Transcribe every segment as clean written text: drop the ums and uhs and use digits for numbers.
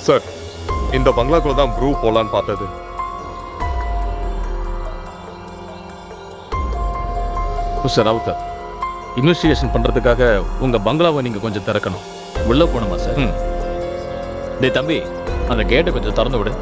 Sir, இந்த பங்களாக்குள்ள தான் Bru போலான்னு பார்த்தது. மிஸ்டர் ராவுத்தர், இன்வெஸ்டிகேஷன் பண்றதுக்காக உங்க பங்களாவை நீங்க கொஞ்சம் திறக்கணும். உள்ள போகணுமா சார்? டேய் தம்பி, அந்த கேட்டை கொஞ்சம் திறந்து விடு.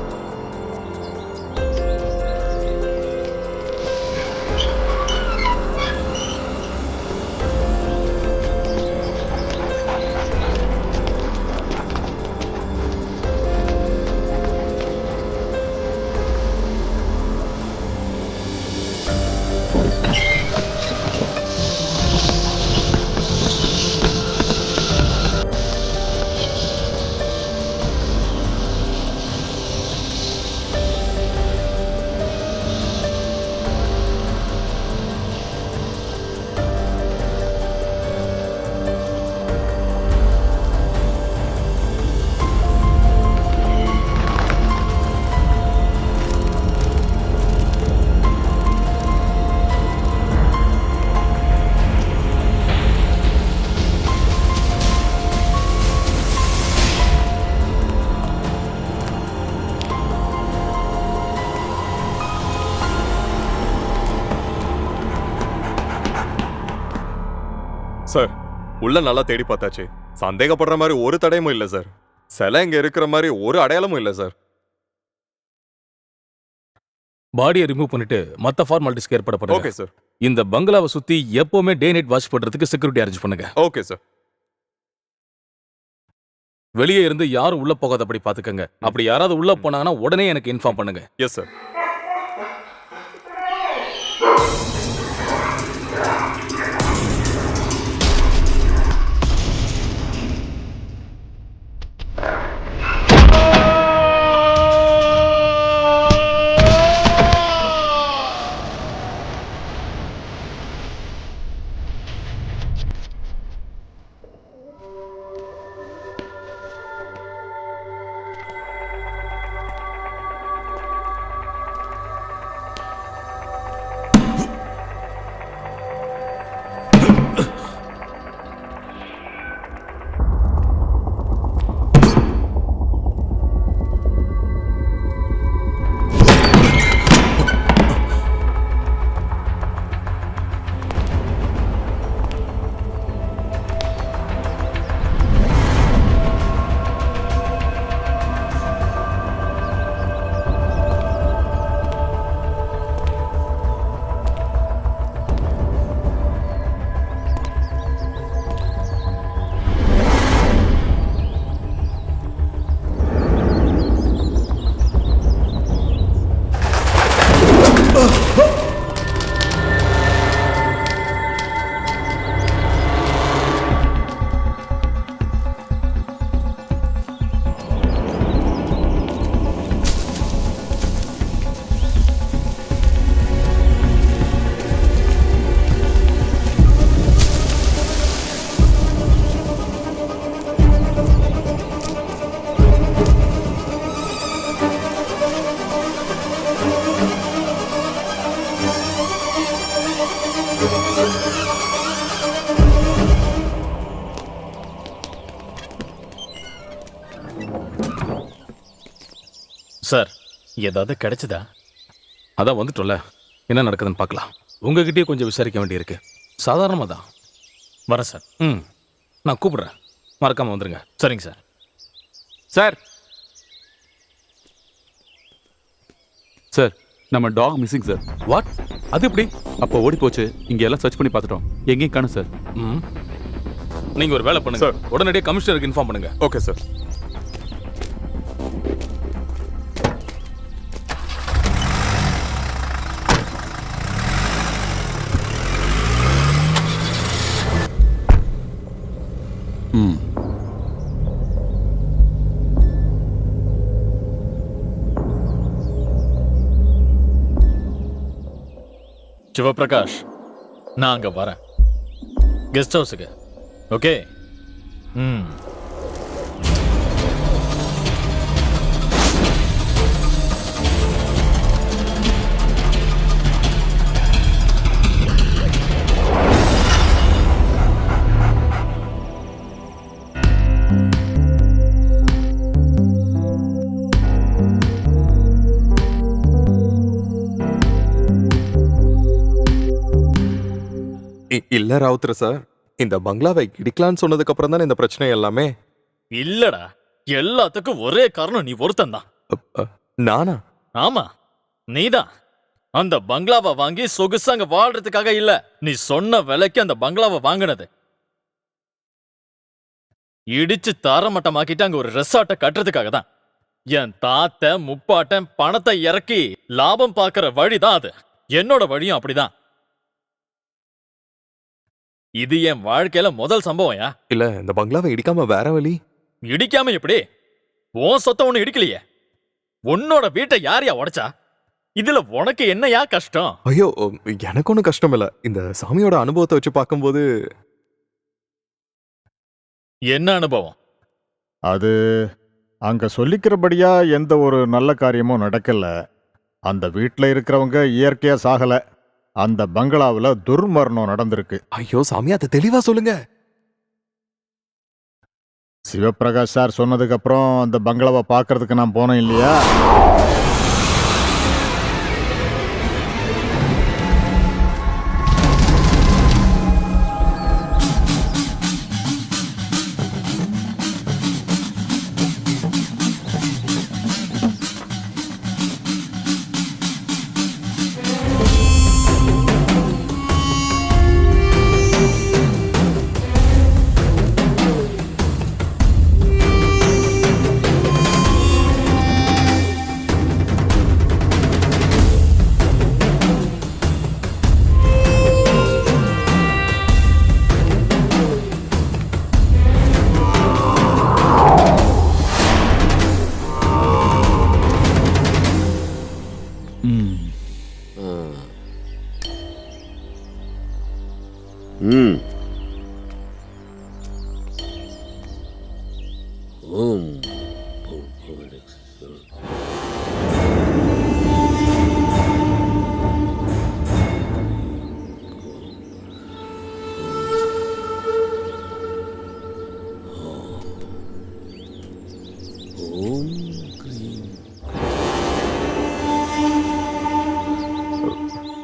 சார், உள்ள நல்லா தேடி பார்த்தாச்சு. சந்தேகப்படுற மாதிரி ஒரு தடயமும் இல்லை சார். சிலை இங்க இருக்கிற மாதிரி ஒரு அடையாளமும் இல்லை சார். பாடியை ரிமூவ் பண்ணிட்டு மத்த ஃபார்மாலிட்டிஸ்க்கு ஏற்பாடு பண்ணுங்க. Okay sir. இந்த பங்களாவை சுத்தி எப்பவுமே டே நைட் வாட்ச் பண்றதுக்கு செக்யூரிட்டி அரேஞ்ச் பண்ணுங்க. Okay sir. வெளியே இருந்து யாரும் உள்ள போகாதபடி பாத்துக்கங்க. அப்படி யாராவது உள்ள போனாங்கன்னா உடனே எனக்கு இன்ஃபார்ம் பண்ணுங்க. Yes sir. சார், ஏதாவது கிடைச்சதா? அதான் வந்துட்டோம்ல, என்ன நடக்குதுன்னு பார்க்கலாம். உங்ககிட்டயே கொஞ்சம் விசாரிக்க வேண்டியிருக்கு. சாதாரணமாக தான். வரேன் சார். நான் கூப்பிடுறேன், மறக்காம வந்துருங்க. சரிங்க சார். சார், சார் நம்ம டாக் மிஸ்ஸிங் சார். வாட்? அது எப்படி? அப்போ ஓடி போச்சு. இங்க எல்லாம் சர்ச் பண்ணி பார்த்துட்டோம், எங்கேயும் காணும் சார். நீங்க ஒரு வேலை பண்ணுங்க சார். உடனடியே கமிஷனருக்கு இன்ஃபார்ம் பண்ணுங்க. Okay sir. சிவபிரகாஷ், நான் அங்க வரேன், கெஸ்ட் ஹவுஸுக்கு. ஓகே? இல்ல ராவுத்தர் சார், இந்த பங்களாவை இடிக்கலான்னு சொன்னதுக்கு அப்புறம் தானே இந்த பிரச்சனை எல்லாமே. இல்லடா, எல்லாத்துக்கும் ஒரே காரணம் நீ ஒருத்தன் தான். அ, நானா? ஆமா, நீதான். அந்த பங்களாவை வாங்கி சொகுசாங்க வாழ்றதுக்காக இல்ல, நீ சொன்ன விலைக்கு அந்த பங்களாவை வாங்கினது. இடிச்சு தாரமட்டமாக்கிட்டு அங்க ஒரு ரெசார்ட்டை கட்டுறதுக்காக தான். என் தாத்த முப்பாட்டன் பணத்தை இறக்கி லாபம் பார்க்கிற வழிதான் அது. என்னோட வழியும் அப்படிதான். இது என் வாழ்க்கையில முதல் சம்பவம்யா. இல்ல, இந்த பங்களாவை இடிக்காம வேற வழி? இடிக்காம எப்படி? உன் சொத்த ஒண்ணு இடிக்கலையே, உன்னோட வீட்டை யாரையா உடைச்சா? இதுல உனக்கு என்னையா கஷ்டம்? ஐயோ, எனக்கு ஒன்றும் கஷ்டம் இல்ல. இந்த சாமியோட அனுபவத்தை வச்சு பார்க்கும்போது. என்ன அனுபவம்? அது அங்க சொல்லிக்கிறபடியா எந்த ஒரு நல்ல காரியமும் நடக்கல. அந்த வீட்ல இருக்கிறவங்க இயற்கையா சாகல. அந்த பங்களாவுல துர்மரணம் நடந்திருக்கு. ஐயோ சாமி, அதை தெளிவா சொல்லுங்க. சிவபிரகாஷ் சார் சொன்னதுக்கு அப்புறம் அந்த பங்களாவை பார்க்கறதுக்கு நான் போனேன் இல்லையா?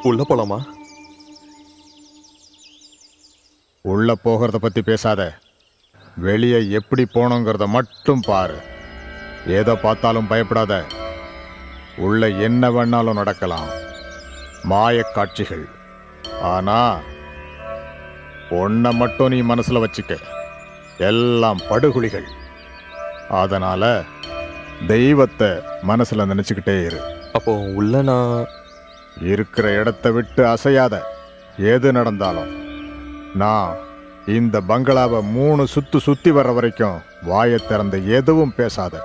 உள்ள போலாமா? உள்ள போகிறத பத்தி பேசாத. வெளியே எப்படி போனோங்கிறத மட்டும் பாரு. ஏதோ பார்த்தாலும் பயப்படாத. உள்ள என்ன வேணாலும் நடக்கலாம். மாயக்காட்சிகள். ஆனா ஒன்ன மட்டும் நீ மனசுல வச்சுக்க, எல்லாம் படுகுழிகள். அதனால தெய்வத்தை மனசுல நினைச்சுக்கிட்டே இரு. அப்போ உள்ள நான் இருக்கிற இடத்த விட்டு அசையாத. எது நடந்தாலும் நான் இந்த பங்களாவை 3 சுத்தி வர்ற வரைக்கும் வாயை திறந்து எதுவும் பேசாத.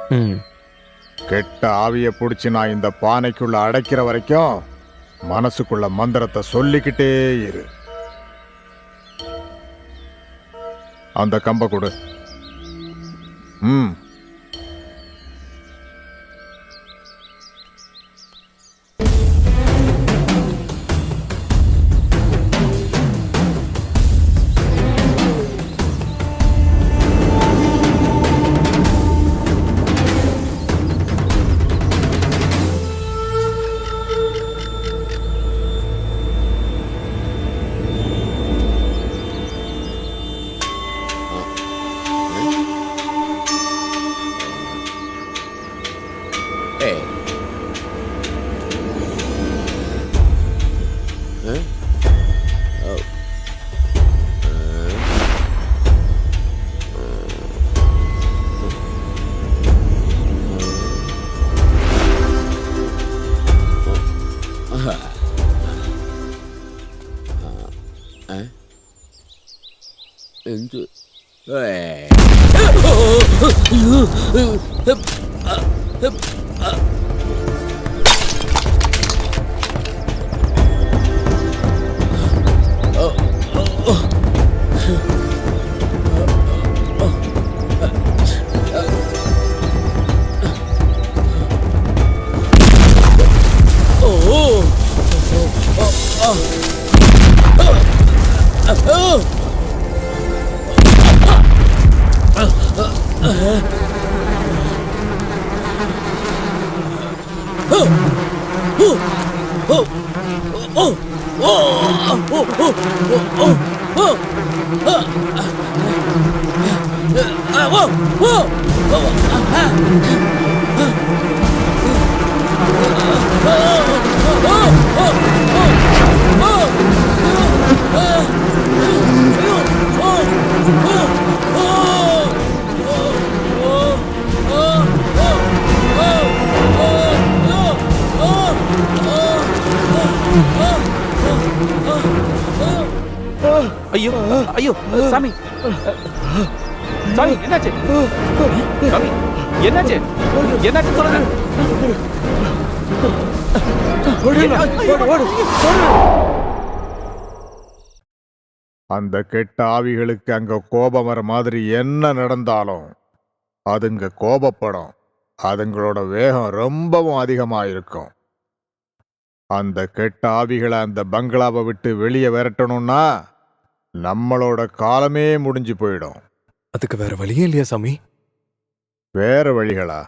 கெட்ட ஆவியை பிடிச்சி நான் இந்த பானைக்குள்ள அடைக்கிற வரைக்கும் மனசுக்குள்ள மந்திரத்தை சொல்லிக்கிட்டே இரு. அந்த கம்ப கொடு. Oh! ஐயோ ஐயோ சாமி சாமி என்னாச்சு சாமி என்னாச்சு என்னாச்சு சொல்லுங்க அந்த கெட்ட ஆவிகளுக்கு அங்க கோபம் வர மாதிரி என்ன நடந்தாலும் அதுங்க கோபப்படும். அதுங்களோட வேகம் ரொம்பவும் அதிகமாயிருக்கும். அந்த கெட்ட ஆவிகளை அந்த பங்களாவை விட்டு வெளியே விரட்டணும்னா நம்மளோட காலமே முடிஞ்சு போயிடும். அதுக்கு வேற வழியே இல்லையா சாமி? வேற வழிகளா?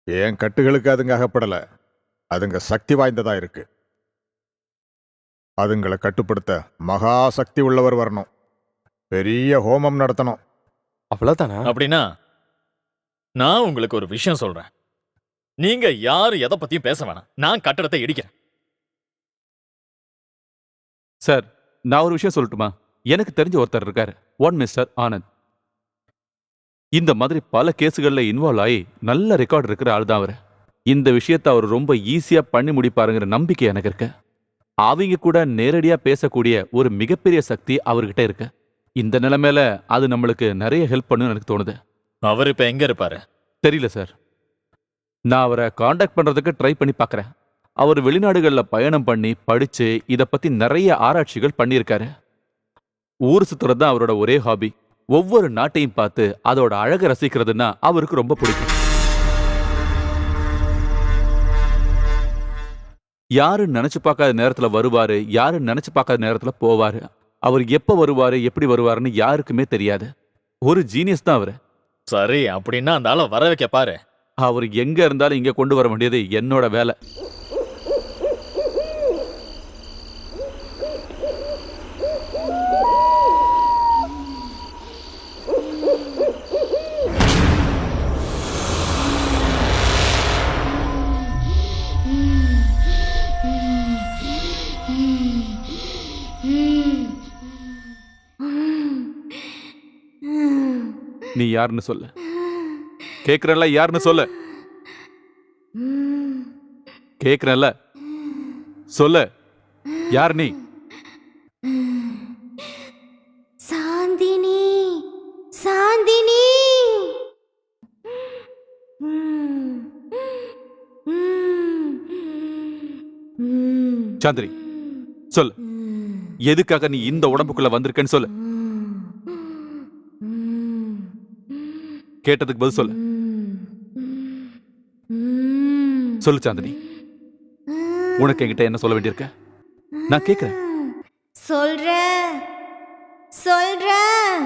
என் கட்டுகளுக்கு அதுங்க அகப்படல. அதுங்க சக்தி வாய்ந்ததா இருக்கு. அதுங்களை கட்டுப்படுத்த மகா சக்தி உள்ளவர் வரணும். பெரிய ஹோமம் நடத்தணும். அவ்வளவுதானா? அப்படின்னா நான் உங்களுக்கு ஒரு விஷயம் சொல்றேன். நீங்க யாரு எதை பத்தியும் பேச வேணாம். நான் கட்டடத்தை இடிக்கிறேன். சார் நான் ஒரு விஷயம் சொல்லட்டுமா? எனக்கு தெரிஞ்ச ஒருத்தர் இருக்காரு, ஒன் மிஸ்டர் ஆனந்த். இந்த மாதிரி பல கேஸுகள்ல இன்வால்வ் ஆகி நல்ல ரெக்கார்டு இருக்கிற ஆள் தான் அவர். இந்த விஷயத்தை அவர் ரொம்ப ஈஸியா பண்ணி முடிப்பாருங்கிற நம்பிக்கை எனக்கு இருக்கு. அவங்க கூட நேரடியா பேசக்கூடிய ஒரு மிகப்பெரிய சக்தி அவர்கிட்ட இருக்கு. இந்த நிலைமையில அது நம்மளுக்கு நிறைய ஹெல்ப் பண்ணுன்னு எனக்கு தோணுது. அவர் இப்ப எங்க இருப்பாரு? தெரியல சார். நான் அவரை காண்டாக்ட் பண்றதுக்கு ட்ரை பண்ணி பார்க்கறேன். அவர் வெளிநாடுகளில் பயணம் பண்ணி படிச்சு இதை பத்தி நிறைய ஆராய்ச்சிகள் பண்ணியிருக்காரு. ஊர் சுத்துறது தான் அவரோட ஒரே ஹாபி. ஒவ்வொரு நாட்டையும் பார்த்து அதோட அழகை ரசிக்கிறதுன்னா அவருக்கு ரொம்ப பிடிக்கும். யாரு நினைச்சு பார்க்காத நேரத்துல வருவாரு, யாரு நினைச்சு பார்க்காத நேரத்துல போவாரு. அவர் எப்ப வருவாரு எப்படி வருவாருன்னு யாருக்குமே தெரியாது. ஒரு ஜீனியஸ் தான் அவரு. சரி, அப்படின்னா அந்த ஆளை வர வைக்க பாரு. அவர் எங்க இருந்தாலும் இங்க கொண்டு வர வேண்டியது என்னோட வேலை. நீ யாருன்னு சொல்லு. கேக்குறல்ல, யாருன்னு சொல்லு. கேக்குறல்ல, சொல்லு. யார் நீ? சாந்தினி, சாந்தினி. சாந்தினி சொல்லு. எதுக்காக நீ இந்த உடம்புக்குள்ள வந்திருக்கன்னு சொல்லு. கேட்டதுக்கு பதில் சொல்லு. சொல்லு சாந்தினி. உனக்கு என்கிட்ட என்ன சொல்ல வேண்டியிருக்க? நான் கேட்கிறேன். சொல்றேன் சொல்றேன்.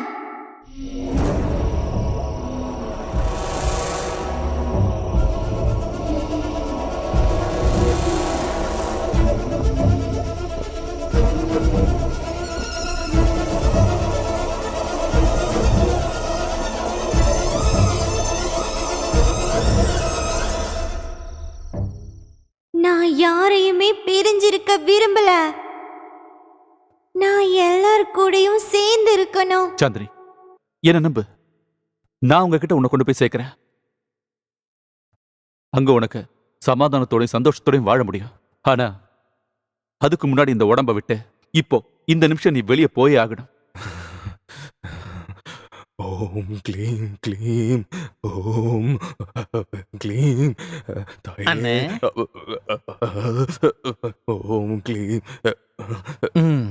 நான் யாரையுமே பிரிஞ்சிருக்க விரும்பல. நான் எல்லார் கூடயும் சேர்ந்து இருக்கணும். சாந்தினி, என்ன நம்பு. நான் உங்ககிட்ட உன்னை கொண்டு போய் சேர்க்கிறேன். அங்க உனக்கு சமாதானத்தோடையும் சந்தோஷத்தோடையும் வாழ முடியும். ஆனா அதுக்கு முன்னாடி இந்த உடம்ப விட்டு இப்போ இந்த நிமிஷம் நீ வெளியே போயே ஆகணும். ஓம் க்ளீம் க்ளீம் ஓம் க்ளீம் அண்ணே. ஓம் க்ளீம்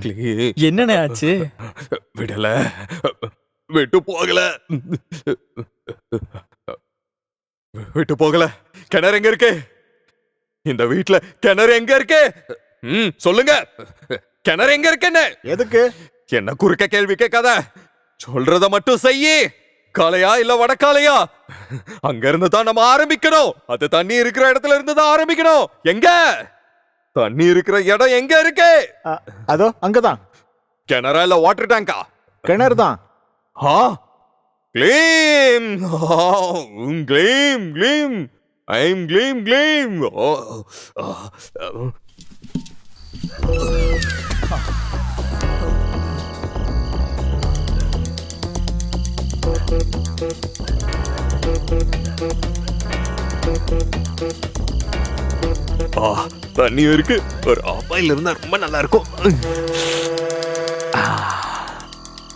க்ளீம். என்னண்ணே ஆச்சு? விடல, விட்டு போகல, விட்டு போகல. கிணறு எங்க இருக்கு? இந்த வீட்டுல கிணறு எங்க இருக்கு? சொல்லுங்க, கிணறு எங்க இருக்குன்னு. எதுக்கு என்ன குறுக்க கேள்வி கேட்காத, சொல்றத மட்டும் செய்யி. காலையா இல்ல வடக்காலையா? அங்க இருந்து தான் நம்ம ஆரம்பிக்கணும். அது தண்ணி இருக்கிற இடத்துல இருந்து தான் ஆரம்பிக்கணும். எங்க தண்ணி இருக்கிற இடம் எங்க இருக்கு? அதோ அங்கதான். கிணறா இல்ல வாட்டர் டேங்கா? கிணறு தான். ஆ க்ளீம் க்ளீம் க்ளீம் ஐம் க்ளீம் க்ளீம். தண்ணி இருக்கு. ஒரு ஆப்பாயில் இருந்தா ரொம்ப நல்லா இருக்கும்.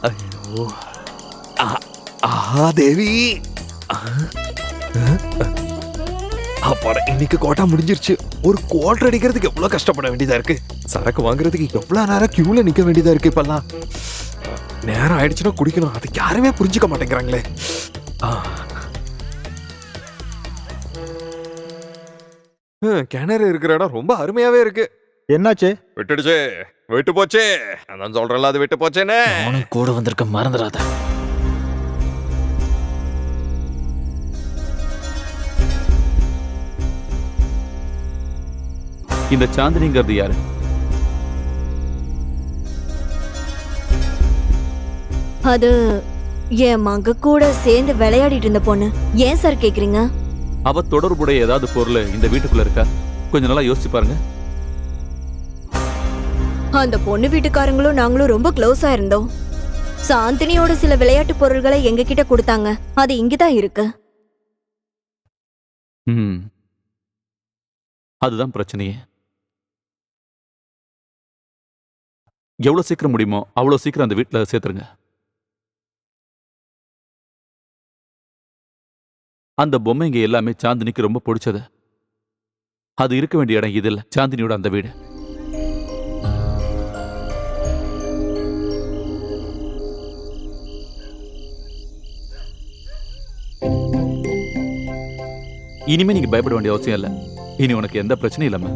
ஐயோ தேவி. அப்பாடா, இன்னைக்கு கோட்டா முடிஞ்சிருச்சு. ஒரு குவார்டர் அடிக்கிறதுக்கு எவ்வளவு கஷ்டப்பட வேண்டியதா இருக்கு. சரக்கு வாங்குறதுக்கு எவ்வளவு நேரம் கியூல நிக்க வேண்டியதா இருக்கு. இப்பெல்லாம் நேரம் ஆயிடுச்சுன்னா குடிக்கணும். அது யாருமே புரிஞ்சுக்க மாட்டேங்கிறாங்களே. கிணறு இருக்கிற இடம் ரொம்ப அருமையாவே இருக்கு. என்னாச்சு? விட்டுடுச்சு, விட்டு போச்சே. அதான் சொல்றேன்ல, அது விட்டு போச்சேன்னு. நானும் கூட வந்திருக்க மறந்துடாத. இந்த சாந்தினிங்கிறது யாரு? அது என் மக கூட சேர்ந்து விளையாடிட்டு இருந்த பொண்ணு. ஏன் சார் கேக்குறீங்க? அவ தொடர்புடைய ஏதாவது பொருள் இந்த வீட்டுக்குள்ள இருக்கா? கொஞ்சம் நல்லா யோசிச்சு பாருங்க. அந்த பொண்ணு வீட்டுக்காரங்களும் நாங்களும் ரொம்ப க்ளோஸா இருந்தோம். சாந்தினியோட சில விளையாட்டு பொருள்களை எங்க கிட்ட கொடுத்தாங்க. அது இங்கதான் இருக்கு. அதுதான் பிரச்சனையே. எவ்வளவு சீக்கிரம் முடியுமோ அவ்வளவு சீக்கிரம் அந்த வீட்டுல சேர்த்துருங்க. அந்த பொம்மைங்க எல்லாமே சாந்தினிக்கு ரொம்ப பிடிச்சது. அது இருக்க வேண்டிய இடம் இது இல்ல, சாந்தினியோட அந்த வீடு. இனிமே நீங்க பயப்பட வேண்டிய அவசியம் இல்ல. இனி உனக்கு எந்த பிரச்சனையும் இல்லாம.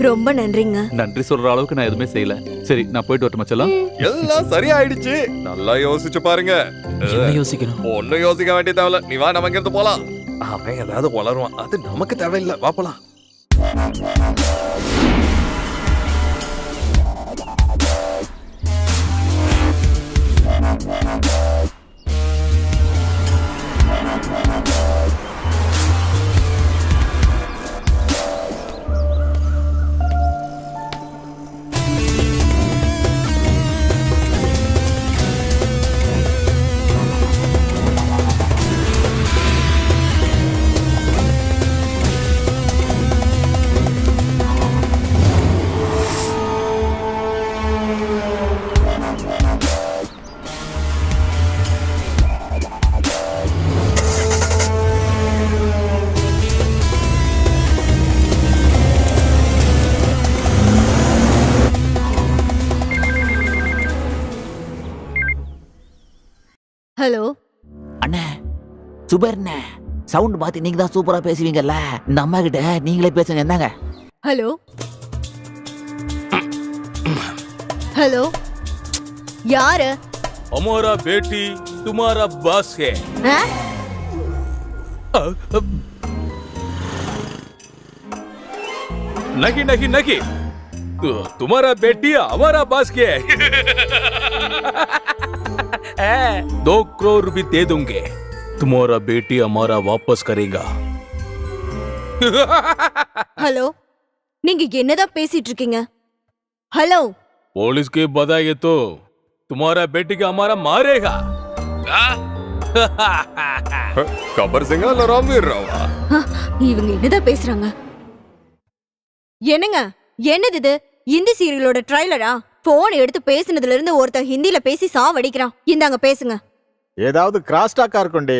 ரொம்ப நன்றிங்க. நன்றி சொல்ற அளவுக்கு நான் எதுவுமே செய்யல. சரி, நான் போயிட்டு வரட்டுமா செல்லம்? எல்லாம் சரியாயிடுச்சு. நல்லா யோசிச்சு பாருங்க. என்ன யோசிக்கணும்? ஒன்னும் யோசிக்க வேண்டிய தேவையில்ல. நீ வா, நம்ம இங்கிருந்து போலாம். அவன் ஏதாவது வளருவான், அது நமக்கு தேவையில்லை. வா போலாம். ஹலோ அண்ணே, சுபர்ண்ணே, சவுண்ட் பார்த்து நீங்க தான் சூப்பரா பேசுவீங்கல்ல. இந்த அம்மா கிட்ட நீங்களே பேசுங்க. என்னங்க? ஹலோ ஹலோ, யாரு? हमारा बेटी तुम्हारा बॉस है. ஆ? नहीं नहीं नहीं, तुम्हारा बेटी हमारा बॉस के है. 2 करोड़ रुपए दे दूंगे. तुम्हारा बेटी हमारा वापस करेगा. ஹலோ, நீங்க என்னதான் பேசிட்டு இருக்கீங்க? ஹலோ, पुलिस के बताइए तो तुम्हारा बेटी का हमारा मारेगा. கபர் சிங்கா இல்ல ராம்வீர் ராவா? இவங்க என்னதான் பேசுறாங்க? என்னங்க, என்னது இது? இந்தி சீரியலோட ட்ரைலரா? போன் எடுத்து பேசினதுல இருந்து ஒருத்தன் ஹிந்தில பேசி சாவடிக்கிறான். இந்தாங்க பேசுங்க. ஏதாவது கிராஸ் டாக்கா இருக்கும்டி.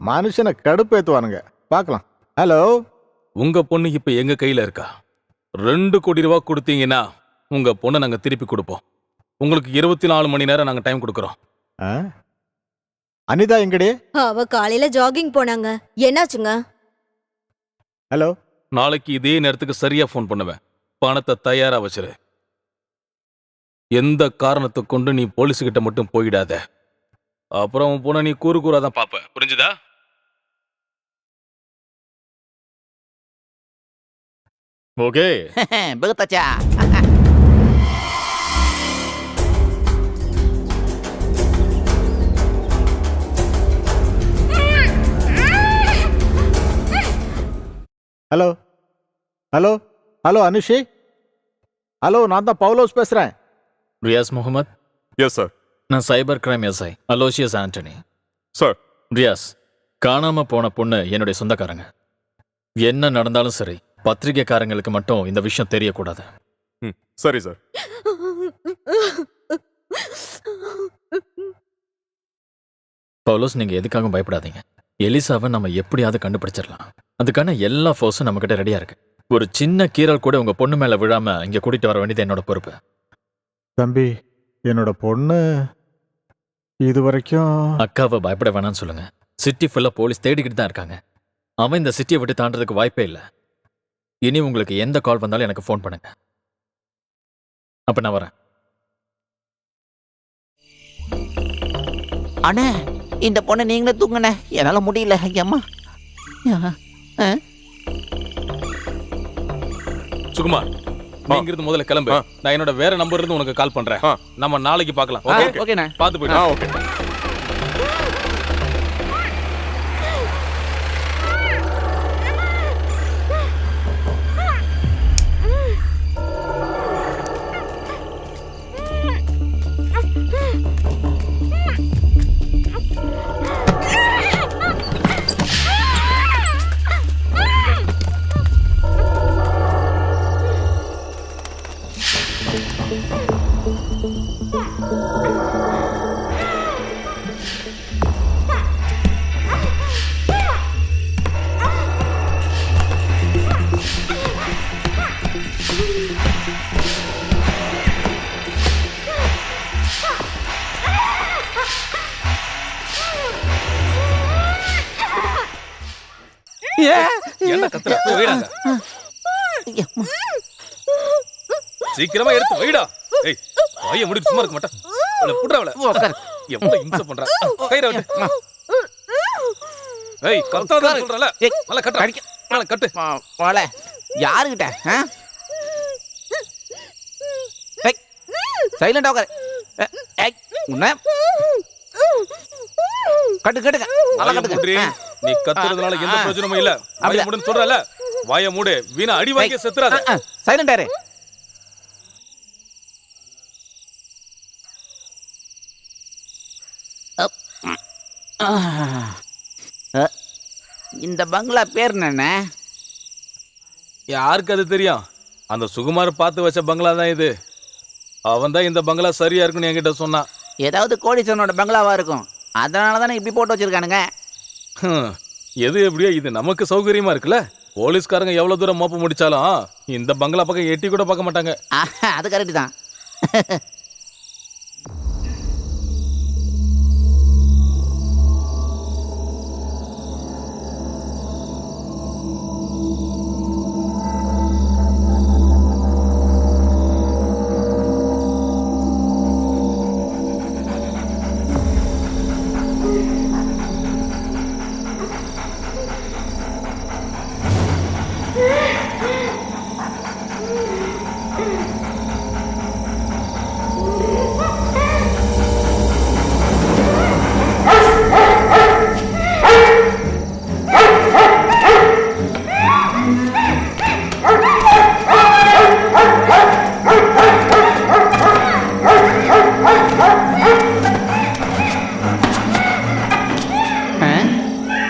மனுஷனை கடுப்பேத்துவானுங்க. பார்க்கலாம். ஹலோ, உங்க பொண்ணு இப்ப எங்க கையில இருக்கா. 2 கோடி ரூபாய் கொடுத்தீங்கன்னா உங்க பொண்ணை நாங்க திருப்பி கொடுப்போம். உங்களுக்கு 24 மணி நேரம் நாங்க டைம் கொடுக்கறோம். ஆ? அனிதா எங்கடி? அவ காலையில ஜாகிங் போனாங்க. என்னாச்சுங்க? ஹலோ, நாளைக்கு இதே நேரத்துக்கு சரியா ஃபோன் பண்ணுவேன். பணத்தை தயாரா வச்சிரு. எந்த காரணத்தை கொண்டு நீ போலீஸ் கிட்ட மட்டும் போயிடாத. அப்புறம் உன் பொண்ணை நீ கூறு கூறாதான் பாப்ப. புரிஞ்சுதா? ஓகே. பகத்தாச்சா. Hello hello hello Anushi, hello, நான் தான் பவுலோஸ் பேசுறேன். Riyas Mohammed, yes sir. நான் cyber crime SI Aloysius Antony. Sir. Riyas, காணாம போன பொண்ணு என்னுடைய சொந்தக்காரங்க. என்ன நடந்தாலும் சரி, பத்திரிகைக்காரங்களுக்கு மட்டும் இந்த விஷயம் தெரியக்கூடாது. சரி சார். பவுலோஸ், நீங்க எதுக்காகவும் பயப்படாதீங்க. எலிசாவை நம்ம எப்படியாவது கண்டுபிடிச்சிடலாம். அதுக்கான எல்லா ஃபோர்ஸும் நம்ம கிட்ட ரெடியா இருக்கு. ஒரு சின்ன கீறல் கூட உங்க பொண்ணு மேல விழாம இங்க கூட்டிட்டு வர வேண்டியது என்னோட பொறுப்பு. தம்பி, என்னோட பொண்ணு இது வரைக்கும் அக்காவை பயப்பட வேணாம்னு சொல்லுங்க. சிட்டி ஃபுல்லா போலீஸ் தேடிக்கிட்டு தான் இருக்காங்க. அவன் இந்த சிட்டியை விட்டு தாண்டறதுக்கு வாய்ப்பே இல்லை. இனி உங்களுக்கு எந்த கால் வந்தாலும் எனக்கு ஃபோன் பண்ணுங்க. அப்ப நான் வரேன். அண்ணே, இந்த பொண்ணை நீங்களே தூங்குண்ணே, என்னால முடியல. ஐயம்மா. சுகுமார், நீங்க இருந்து முதல்ல கிளம்பு. நான் என்னோட வேற நம்பர்ல இருந்து உனக்கு கால் பண்றேன். நம்ம நாளைக்கு பார்க்கலாம். ஓகேண்ணே. பார்த்து போயிட்டு. ஓகே. என்ன கத்துற? போய் வைடாங்க. சீக்கிரமா எடுத்து வைடா. ஏய், வாயை மூடி சும்மா இருக்க மாட்டா. அவளை புடுறா அவளை. எவ்வளவு இம்சை பண்றா. கயிறை விட்டு. ஏய், கத்தாதன்னு சொல்றல. நல்லா கட்டு. நல்லா கட்டு. போல யாருகிட்ட? சைலண்டா உட்காரு. உன்ன கட்டு கட்டுங்க. நல்லா வாயை மூடுறி. கட்டுங்க. நீ கத்துறதுனால எந்த பிரயோஜனமும் இல்ல. வாயை மூடுன்னு சொல்றல. வாயை மூடு. வீணா அடி வாங்கி செத்துறாத. சைலண்டா இரு. இந்த பங்களா பேர் என்ன? யாருக்கு அது தெரியும்? அந்த சுகுமார் பார்த்து வச்ச பங்களா தான் இது. அவன் தான் இந்த பங்களா சரியா இருக்குன்னு என்கிட்ட சொன்னான். ஏதாவது கோடீஸ்வரனோட பங்களாவா இருக்கும். அதனால தானே இப்படி போட்டு வச்சிருக்கானுங்க. எது எப்படியோ இது நமக்கு சௌகரியமா இருக்குல்ல. போலீஸ்காரங்க எவ்வளவு தூரம் மோப்ப முடிச்சாலும் இந்த பங்களா பக்கம் எட்டி கூட பார்க்க மாட்டாங்க. அது கரெக்ட் தான்.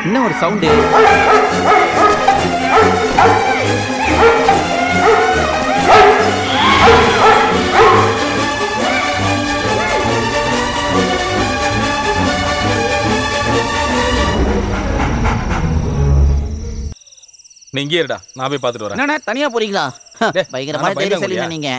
இன்னும் ஒரு சவுண்டு. நீ இங்கே இருடா. நான் போய் பார்த்துட்டு வரேன். என்ன தனியா போறீங்களா? டேய், பயங்கரமான நான் தைரியசாலிங்க பயந்தாங்கோலியா? நீங்க.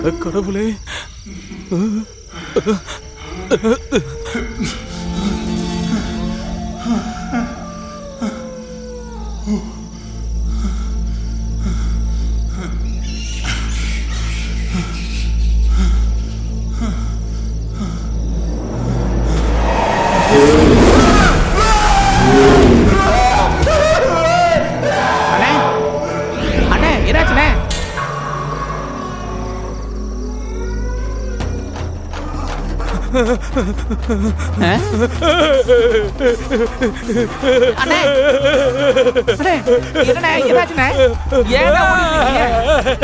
அட கடவுளே. அண்ணே அண்ணே என்னாச்சுண்ணே? அண்ணே அண்ணே என்னண்ணே என்னாச்சுண்ணே? ஏன்டா ஓடிட்டீங்க?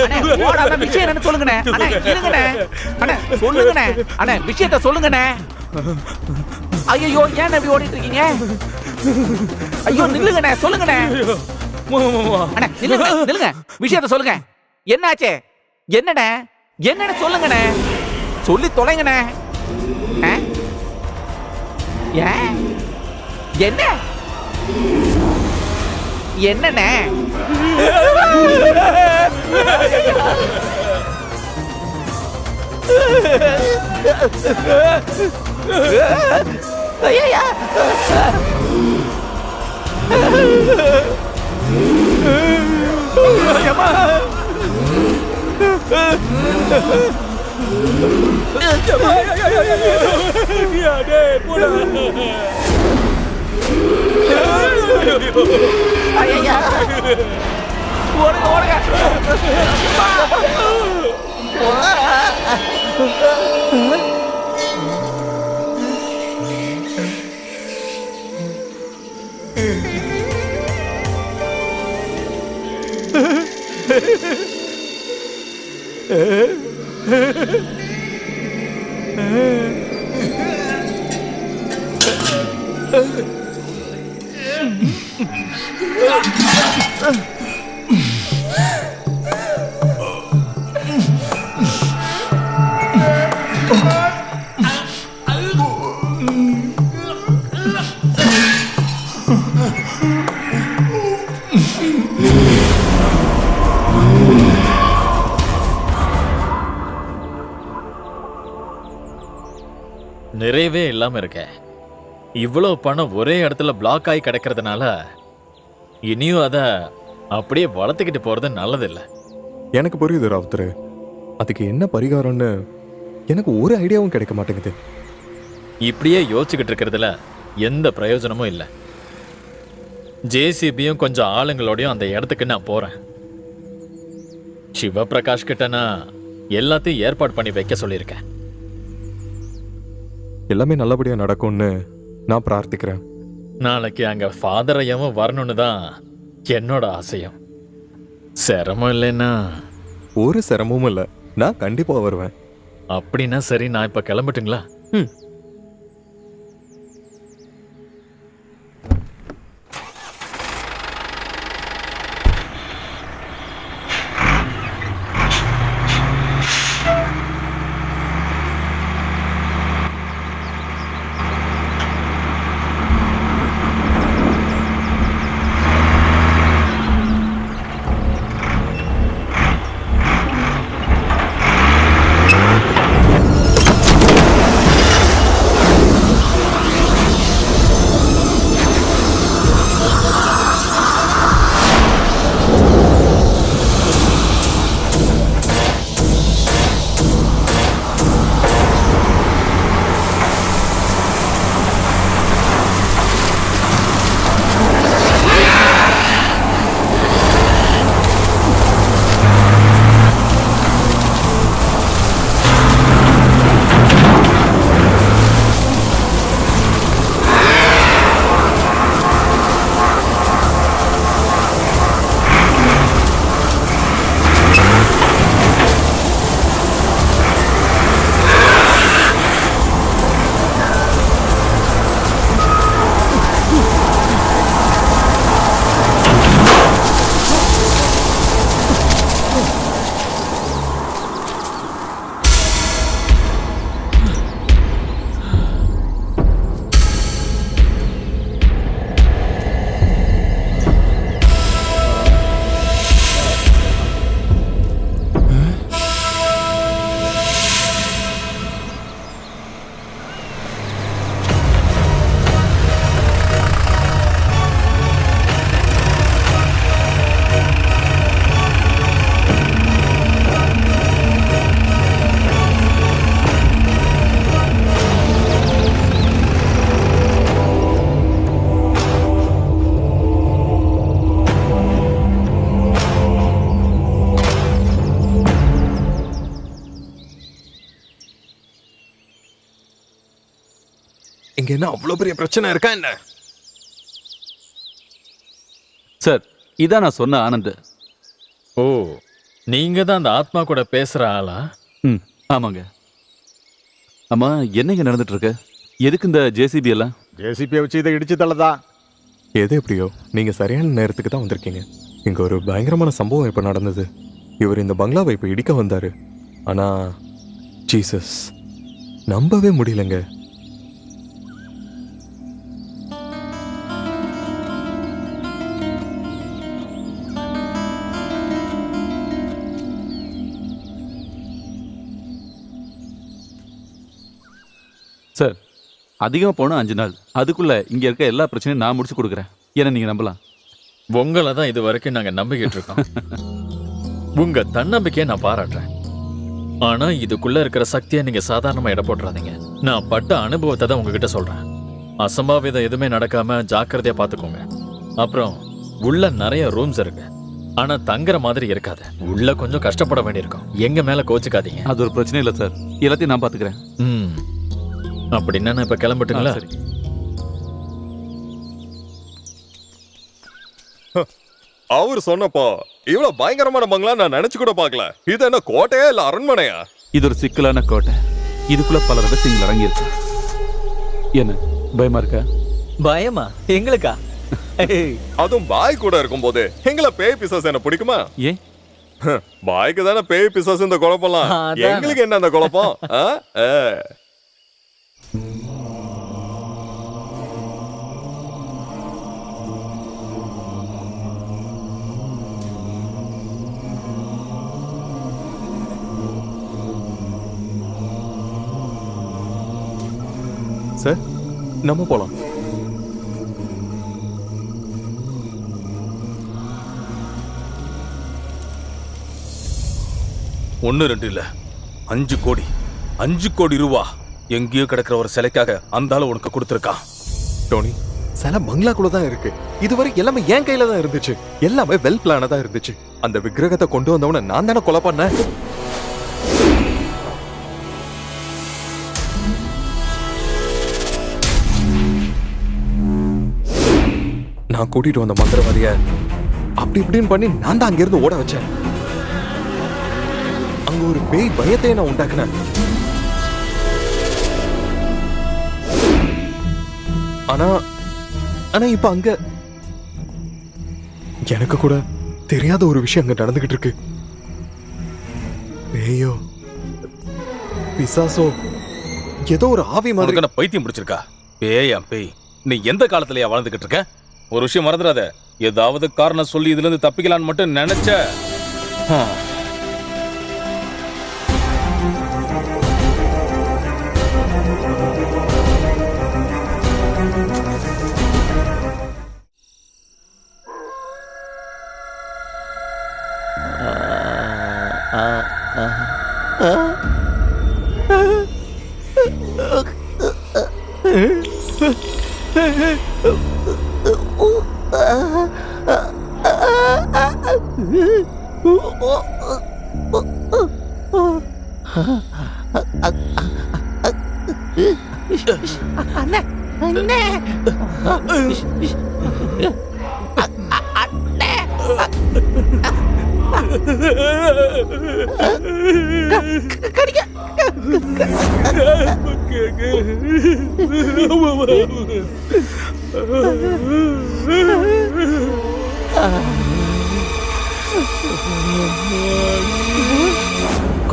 அண்ணே ஓடாம விஷயம் என்னன்னு சொல்லுங்கண்ணே. அண்ணே இருங்கண்ணே. அண்ணே சொல்லுங்கண்ணே. அண்ணே விஷயத்த சொல்லுங்கண்ணே. ஐயோ ஏன் இப்படி ஓடிட்டு இருக்கீங்க? ஐயோ நில்லுங்கண்ணே சொல்லுங்கண்ணே. அண்ணே நில்லுங்க நில்லுங்க விஷயத்த சொல்லுங்க. என்னாச்சு? என்னண்ணே என்னன்னு சொல்லுங்கண்ணே. சொல்லி தொலைங்கண்ணே. ஏன் என்ன என்னண்ணே? ஐயா ஐயா ஓடுங்க ஓடுங்க. நிறைவே இல்லாம இருக்க. இவ்வளவு பணம் ஒரே இடத்துல பிளாக் ஆகி கிடக்கிறதுனால இனியும் அதை அப்படியே வளர்த்துக்கிட்டு போறது நல்லதில்லை. எனக்கு புரியுது ராவுத்தர். அதுக்கு என்ன பரிகாரம்னு எனக்கு ஒரு ஐடியாவும் கிடைக்க மாட்டேங்குது. இப்படியே யோசிச்சுக்கிட்டு இருக்கிறதுல எந்த பிரயோஜனமும் இல்லை. ஜேசிபியும் கொஞ்சம் ஆளுங்களோடையும் அந்த இடத்துக்கு நான் போறேன். சிவபிரகாஷ் கிட்ட நான் எல்லாத்தையும் ஏற்பாடு பண்ணி வைக்க சொல்லியிருக்கேன். எல்லாமே நல்லபடியா நடக்கும்னு நான் பிரார்த்திக்கிறேன். நாளைக்கு அங்க ஃபாதர் ஐயாவும் வரணும்னு தான் என்னோட ஆசையும். சிரமம் இல்லைன்னா? ஒரு சிரமமும் இல்லை, நான் கண்டிப்பா வருவேன். அப்படின்னா சரி, நான் இப்ப கிளம்பட்டுங்களா? இங்க என்ன அவ்வளவு பெரிய பிரச்சனை இருக்கா என்ன? சார் இதான் நான் சொன்ன ஆனந்த். ஓ, நீங்க தான் அந்த ஆத்மா கூட பேசுற ஆளா? ம் ஆமாங்க. ஆமா என்னங்க நடந்துட்டு இருக்கு? எதுக்கு இந்த ஜேசிபி எல்லாம்? ஜேசிபியை வச்சு இதை இடிச்சு தள்ளதான். எது எப்படியோ நீங்க சரியான நேரத்துக்கு தான் வந்திருக்கீங்க. இங்க ஒரு பயங்கரமான சம்பவம் இப்ப நடந்தது. இவர் இந்த பங்களாவை இப்ப இடிக்க வந்தாரு. ஆனா ஜீசஸ் நம்பவே முடியலங்க. சார் அதிகமாக போனால் 5 நாள், அதுக்குள்ள இங்க இருக்க எல்லா பிரச்சனையும் நான் முடிச்சு கொடுக்குறேன். ஏன்னா நீங்க நம்பலாம். உங்களை தான் இது வரைக்கும் நாங்க நம்பிக்கிட்டு இருக்கோம். உங்க தன்னம்பிக்கையை நான் பாராட்டுறேன். ஆனா இதுக்குள்ள இருக்கிற சக்தியை நீங்க சாதாரணமா இட போட்டுறாதீங்க. நான் பட்ட அனுபவத்தை தான் உங்ககிட்ட சொல்றேன். அசம்பாவிதம் எதுவுமே நடக்காம ஜாக்கிரதையா பாத்துக்கோங்க. அப்புறம் உள்ள நிறைய ரூம்ஸ் இருக்கு, ஆனா தங்குற மாதிரி இருக்காது. உள்ள கொஞ்சம் கஷ்டப்பட வேண்டியிருக்கும். எங்க மேல கோச்சுக்காதீங்க. அது ஒரு பிரச்சனை இல்லை சார், எல்லாத்தையும் நான் பாத்துக்கிறேன். ம், அப்படின்னா நான் இப்ப கிளம்பட்டுங்களா? சரி. அவர் சொன்னப்போ இவ்வளவு பயங்கரமான பங்களா நான் நினைச்சு கூட பார்க்கல. இது என்ன கோட்டையா இல்ல அரண்மனையா? இது ஒரு சிக்கலான கோட்டை. இதுக்குள்ள பல ரகசியங்கள் அடங்கி இருக்கு. என்ன பயமா இருக்கா? பயமா? எங்களுக்கா? அதுவும் பாய் கூட இருக்கும்போது எங்களை பேய் பிசாசு என்ன பிடிக்குமா? ஏன்? பாய்க்கு தானே பேய் பிசாசு இந்த குழப்பம்லாம். அதானே. எங்களுக்கு என்ன அந்த குழப்பம்? ஆ? ஆ. சார் நம்ம போலாம். ஒன்னு ரெண்டு இல்ல, 5 கோடி 5 கோடி ரூபா எங்கேயோ கிடக்கிற ஒரு சிலைக்காக அந்த ஆளு உனக்கு கொடுத்துருக்கான். டோனி, சில பங்களாக்குள்ள தான் இருக்கு. இதுவரை எல்லாமே என் கையில தான் இருந்துச்சு. எல்லாமே வெல் பிளானா தான் இருந்துச்சு. அந்த விக்கிரகத்தை கொண்டு வந்தவன நான் தானே கொலை பண்ணேன். நான் கூட்டிட்டு வந்த மந்திரவாதிய அப்படி இப்படின்னு பண்ணி நான் தான் அங்கிருந்து ஓட வச்சேன். அங்க ஒரு பேய் பயத்தை நான் உண்டாக்குனேன். ஆனா ஆனா இப்ப அங்க எனக்கு கூட தெரியாத ஒரு விஷயம் அங்க நடந்துகிட்டு இருக்கு. பேயோ பிசாசோ ஏதோ ஒரு ஆவி மாதிரி. உனக்கு என்ன பைத்தியம் பிடிச்சிருக்கா? பேயா பேய்? நீ எந்த காலத்துலயா வாழ்ந்துகிட்டு இருக்க? ஒரு விஷயம் மறந்துடாத, ஏதாவது காரணம் சொல்லி இதுல இருந்து தப்பிக்கலான்னு மட்டும் நினைச்ச. அண்ணே அண்ணே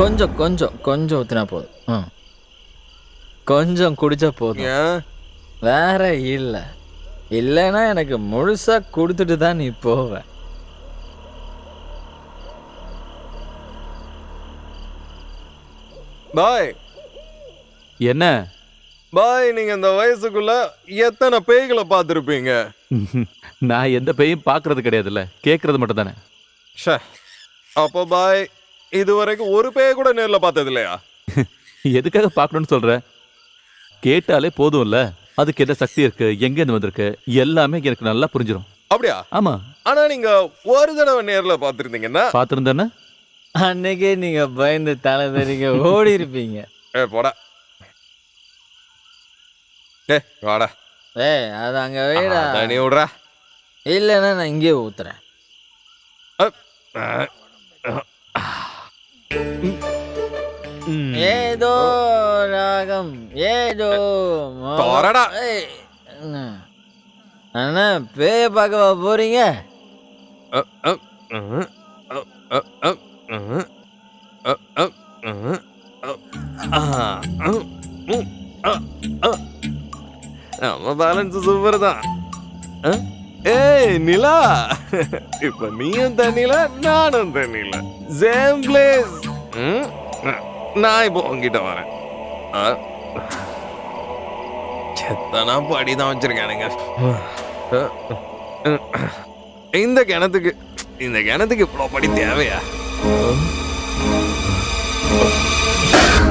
கொஞ்சம் கொஞ்சம் கொஞ்சம் ஊத்தினா போதும். கொஞ்சம் குடிச்சா போதும், ஏன்? வேற இல்ல. இல்லைன்னா எனக்கு முழுசா கொடுத்துட்டு தான் நீ போவ. பாய் என்ன? பாய், நீங்க இந்த வயசுக்குள்ள எத்தனை பேய்களை பார்த்திருப்பீங்க? நான் எந்த பேயும் பார்க்கறது கிடையாதுல்ல, கேட்கறது மட்டும் தானே. ஷே, அப்போ பாய் இதுவரைக்கும் ஒரு பேய் கூட நேர்ல பார்த்தது இல்லையா? எதுக்காக பார்க்கணும்னு சொல்ற? கேட்டாலே போதும்ல. அதுக்கு என்ன சக்தி இருக்கு, எங்க இருந்து வந்திருக்கு, எல்லாமே எனக்கு நல்லா புரிஞ்சிடும். அப்படியா? ஆமா, ஆனா நீங்க ஒரு தடவை நேர்ல பார்த்திருந்தீங்கன்னா பார்த்திருந்தேன்னா அன்னைக்கே நீங்க பயந்து தலை தெரிங்க ஓடி இருப்பீங்க. போடா. வாடா ஏய் அது அங்க வைடா. தண்ணி விடுறா. இல்லைன்னா நான் இங்கேயே ஊத்துறேன். ஏதோ ராகம் ஏதோ தோரடா. ஏய், அண்ணா பேய பார்க்கவா போறீங்க? நம்ம பேலன்ஸ் சூப்பர் தான். ஏய் நிலா, இப்ப நீயும் தண்ணில நானும் தண்ணில சேம் பிளேஸ். நான் இப்போ உங்ககிட்ட வரேன். எத்தனை படிதான் வச்சிருக்கானுங்க இந்த கிணத்துக்கு இவ்வளோ படி தேவையா?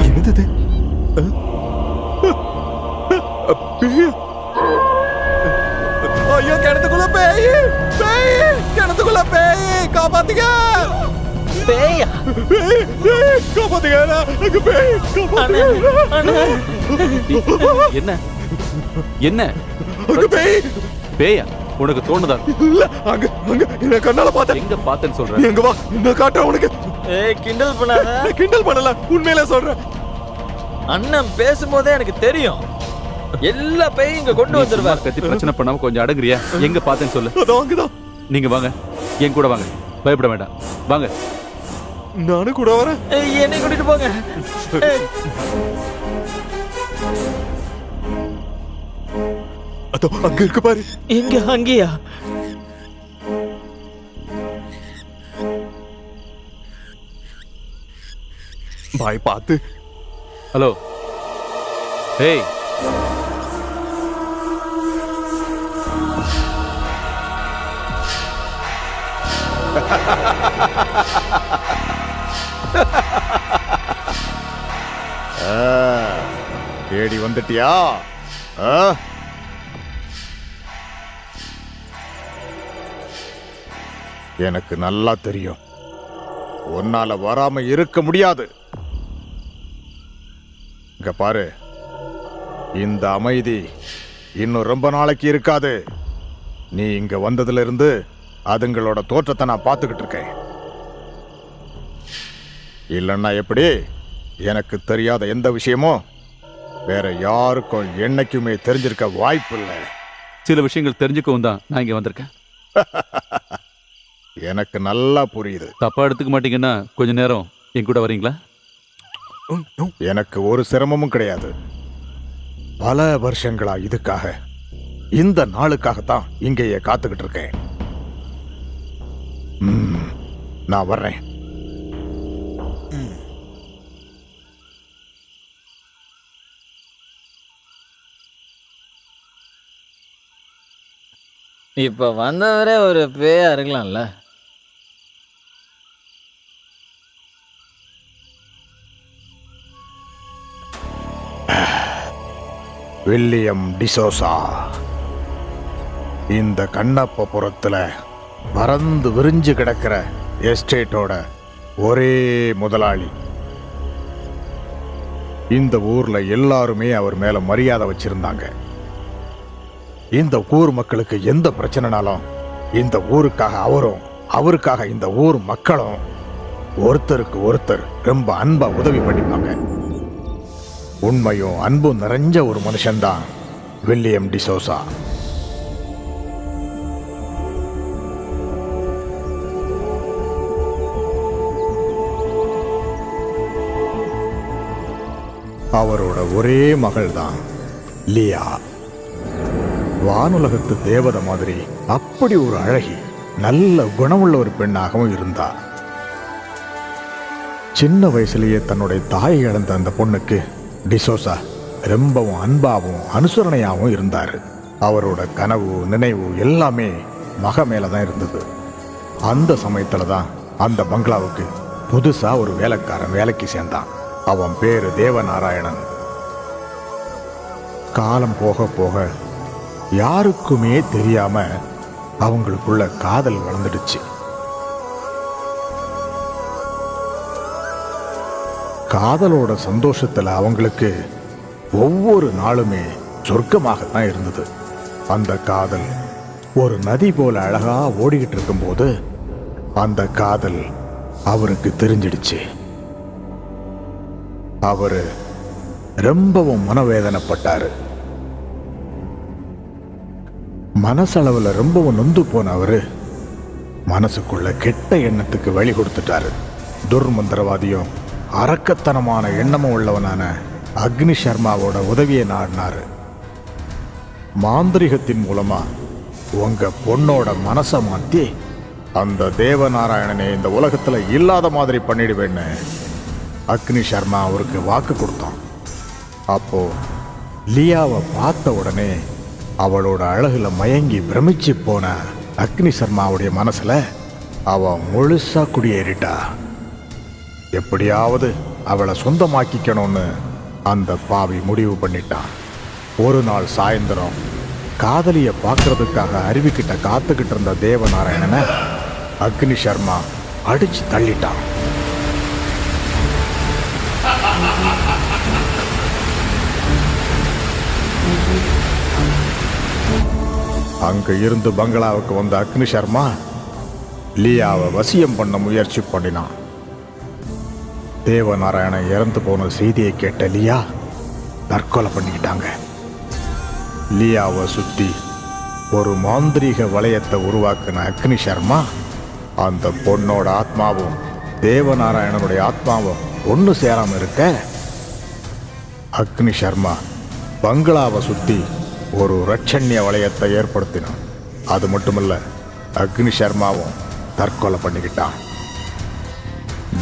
என்னது ஐயோ கிணத்துக்குள்ள பேய் கிணத்துக்குள்ள பேய் காப்பாத்துங்க பேயா? காப்பாத்துங்க அங்க பேய் என்ன என்ன அங்க பேய் பேயா? உனக்கு தோணுதா? இல்ல அங்க என்ன கண்ணால பார்த்தேன். எங்க பார்த்தேன்னு சொல்றேன். எங்க வா என்ன காட்டுறேன் உனக்கு. ஏய் கிண்டல் பண்ணாத. நான் கிண்டல் பண்ணல, உண்மையிலே சொல்றேன். அண்ணன் பேசும்போதே எனக்கு தெரியும். எல்லா பேயும் இங்க கொண்டு வந்துருவார். கத்தி பிரச்சனை பண்ணாம கொஞ்சம் அடங்குறியா? எங்க பார்த்தேன்னு சொல்லு. அதோ அங்கதான். நீங்க வாங்க, என் கூட வாங்க, பயப்பட வேண்டாம், வாங்க. நானும் கூட வரேன். என்னை கூட்டிட்டு போங்க. அதோ அங்க இருக்கு பாரு. இங்க அங்கேயா? பாய் பார்த்து. ஹலோ, ஏய் தேடி வந்துட்டியா? எனக்கு நல்லா தெரியும், உன்னால வராம இருக்க முடியாது. இங்க பாரு, இந்த அமைதி இன்னும் ரொம்ப நாளைக்கு இருக்காது. நீ இங்க வந்ததுல இருந்து அதுங்களோட தோற்றத்தை நான் பார்த்துக்கிட்டு இருக்கேன். இல்லைன்னா எப்படி? எனக்கு தெரியாத எந்த விஷயமும் வேற யாருக்கும் என்னைக்குமே தெரிஞ்சிருக்க வாய்ப்பு இல்லை. சில விஷயங்கள் தெரிஞ்சுக்கவும் தான் நான் இங்க வந்திருக்கேன். எனக்கு நல்லா புரியுது. தப்பா எடுத்துக்க மாட்டீங்கன்னா கொஞ்ச நேரம் என் கூட வரீங்களா? எனக்கு ஒரு சிரமமும் கிடையாது. பல வருஷங்களா இதுக்காக, இந்த நாளுக்காகத்தான் இங்கேயே காத்துக்கிட்டு இருக்கேன். நான் வர்றேன். இப்ப வந்தவரே ஒரு பேயா இருக்கலாம்ல. வில்லியம் டிசோசா இந்த கண்ணப்பபுரத்துல பறந்து விரிஞ்சு கிடக்கிற எஸ்டேட்டோட ஒரே முதலாளி. இந்த ஊர்ல எல்லாருமே அவர் மேல மரியாதை வச்சிருந்தாங்க. இந்த ஊர் மக்களுக்கு எந்த பிரச்சனைனாலும் இந்த ஊருக்காக அவரும், அவருக்காக இந்த ஊர் மக்களும் ஒருத்தருக்கு ஒருத்தர் ரொம்ப அன்பா உதவி பண்ணிப்பாங்க. உண்மையும் அன்பும் நிறைஞ்ச ஒரு மனுஷன்தான் வில்லியம் டிசோசா. அவரோட ஒரே மகள் தான் லியா. வானுலகத்து தேவதை மாதிரி அப்படி ஒரு அழகி, நல்ல குணமுள்ள ஒரு பெண்ணாகவும் இருந்தா. சின்ன வயசுலயே தன்னுடைய தாயை இழந்த அந்த பொண்ணுக்கு டிசோசா ரொம்பவும் அன்பாவும் அனுசரணையாகவும் இருந்தார். அவரோட கனவு, நினைவு எல்லாமே மக மேலதான் இருந்தது. அந்த சமயத்துல தான் அந்த பங்களாவுக்கு புதுசா ஒரு வேலைக்காரன் வேலைக்கு சேர்ந்தான். அவன் பேரு தேவநாராயணன். காலம் போக போக யாருக்குமே தெரியாம அவங்களுக்குள்ள காதல் வளர்ந்துடுச்சு. காதலோட சந்தோஷத்துல அவங்களுக்கு ஒவ்வொரு நாளுமே சொர்க்கமாகத்தான் இருந்தது. அந்த காதல் ஒரு நதி போல அழகா ஓடிக்கிட்டு இருக்கும்போது அந்த காதல் அவருக்கு தெரிஞ்சிடுச்சு. அவரு ரொம்பவும் மனவேதனைப்பட்டாரு. மனசளவுல ரொம்பவும் நொந்து போன அவரு மனசுக்குள்ள கெட்ட எண்ணத்துக்கு வழி கொடுத்துட்டாரு. துர்மந்திரவாதியும் அரக்கத்தனமான எண்ணமும் உள்ளவனான அக்னி சர்மாவோட உதவியை நாடினாரு. மாந்திரிகத்தின் மூலமா உங்க பொண்ணோட மனசை மாத்தி அந்த தேவநாராயணனை இந்த உலகத்துல இல்லாத மாதிரி பண்ணிடுவேன்னு அக்னி சர்மா அவருக்கு வாக்கு கொடுத்தான். அப்போ லியாவை பார்த்த உடனே அவளோட அழகுல மயங்கி பிரமிச்சு போன அக்னி சர்மாவுடைய மனசுல அவ முழுசா குடியேறிட்டா. எப்படியாவது அவளை சொந்தமாக்கிக்கணும்னு அந்த பாவி முடிவு பண்ணிட்டான். ஒரு நாள் சாயந்தரம் காதலிய பார்க்கறதுக்காக அருவிக்கிட்ட காத்துக்கிட்டு இருந்த தேவநாராயணனை அக்னி சர்மா அடிச்சு தள்ளிட்டான். அங்க இருந்து பங்களாவுக்கு வந்த அக்னி சர்மா லியாவை வசியம் பண்ண முயற்சி பண்ணினான். தேவநாராயணன் இறந்து போன செய்தியை கேட்ட லியா தற்கொலை பண்ணிக்கிட்டாங்க. லியாவை சுத்தி ஒரு மாந்திரீக வளையத்தை உருவாக்குன அக்னி சர்மா அந்த பொண்ணோட ஆத்மாவும் தேவநாராயணனுடைய ஆத்மாவும் ஒன்று சேராம இருக்க அக்னி சர்மா பங்களாவை சுத்தி ஒரு ரட்சண்ய வளையத்தை ஏற்படுத்தினான். அது மட்டுமல்ல, அக்னி சர்மாவும் தற்கொலை பண்ணிக்கிட்டான்.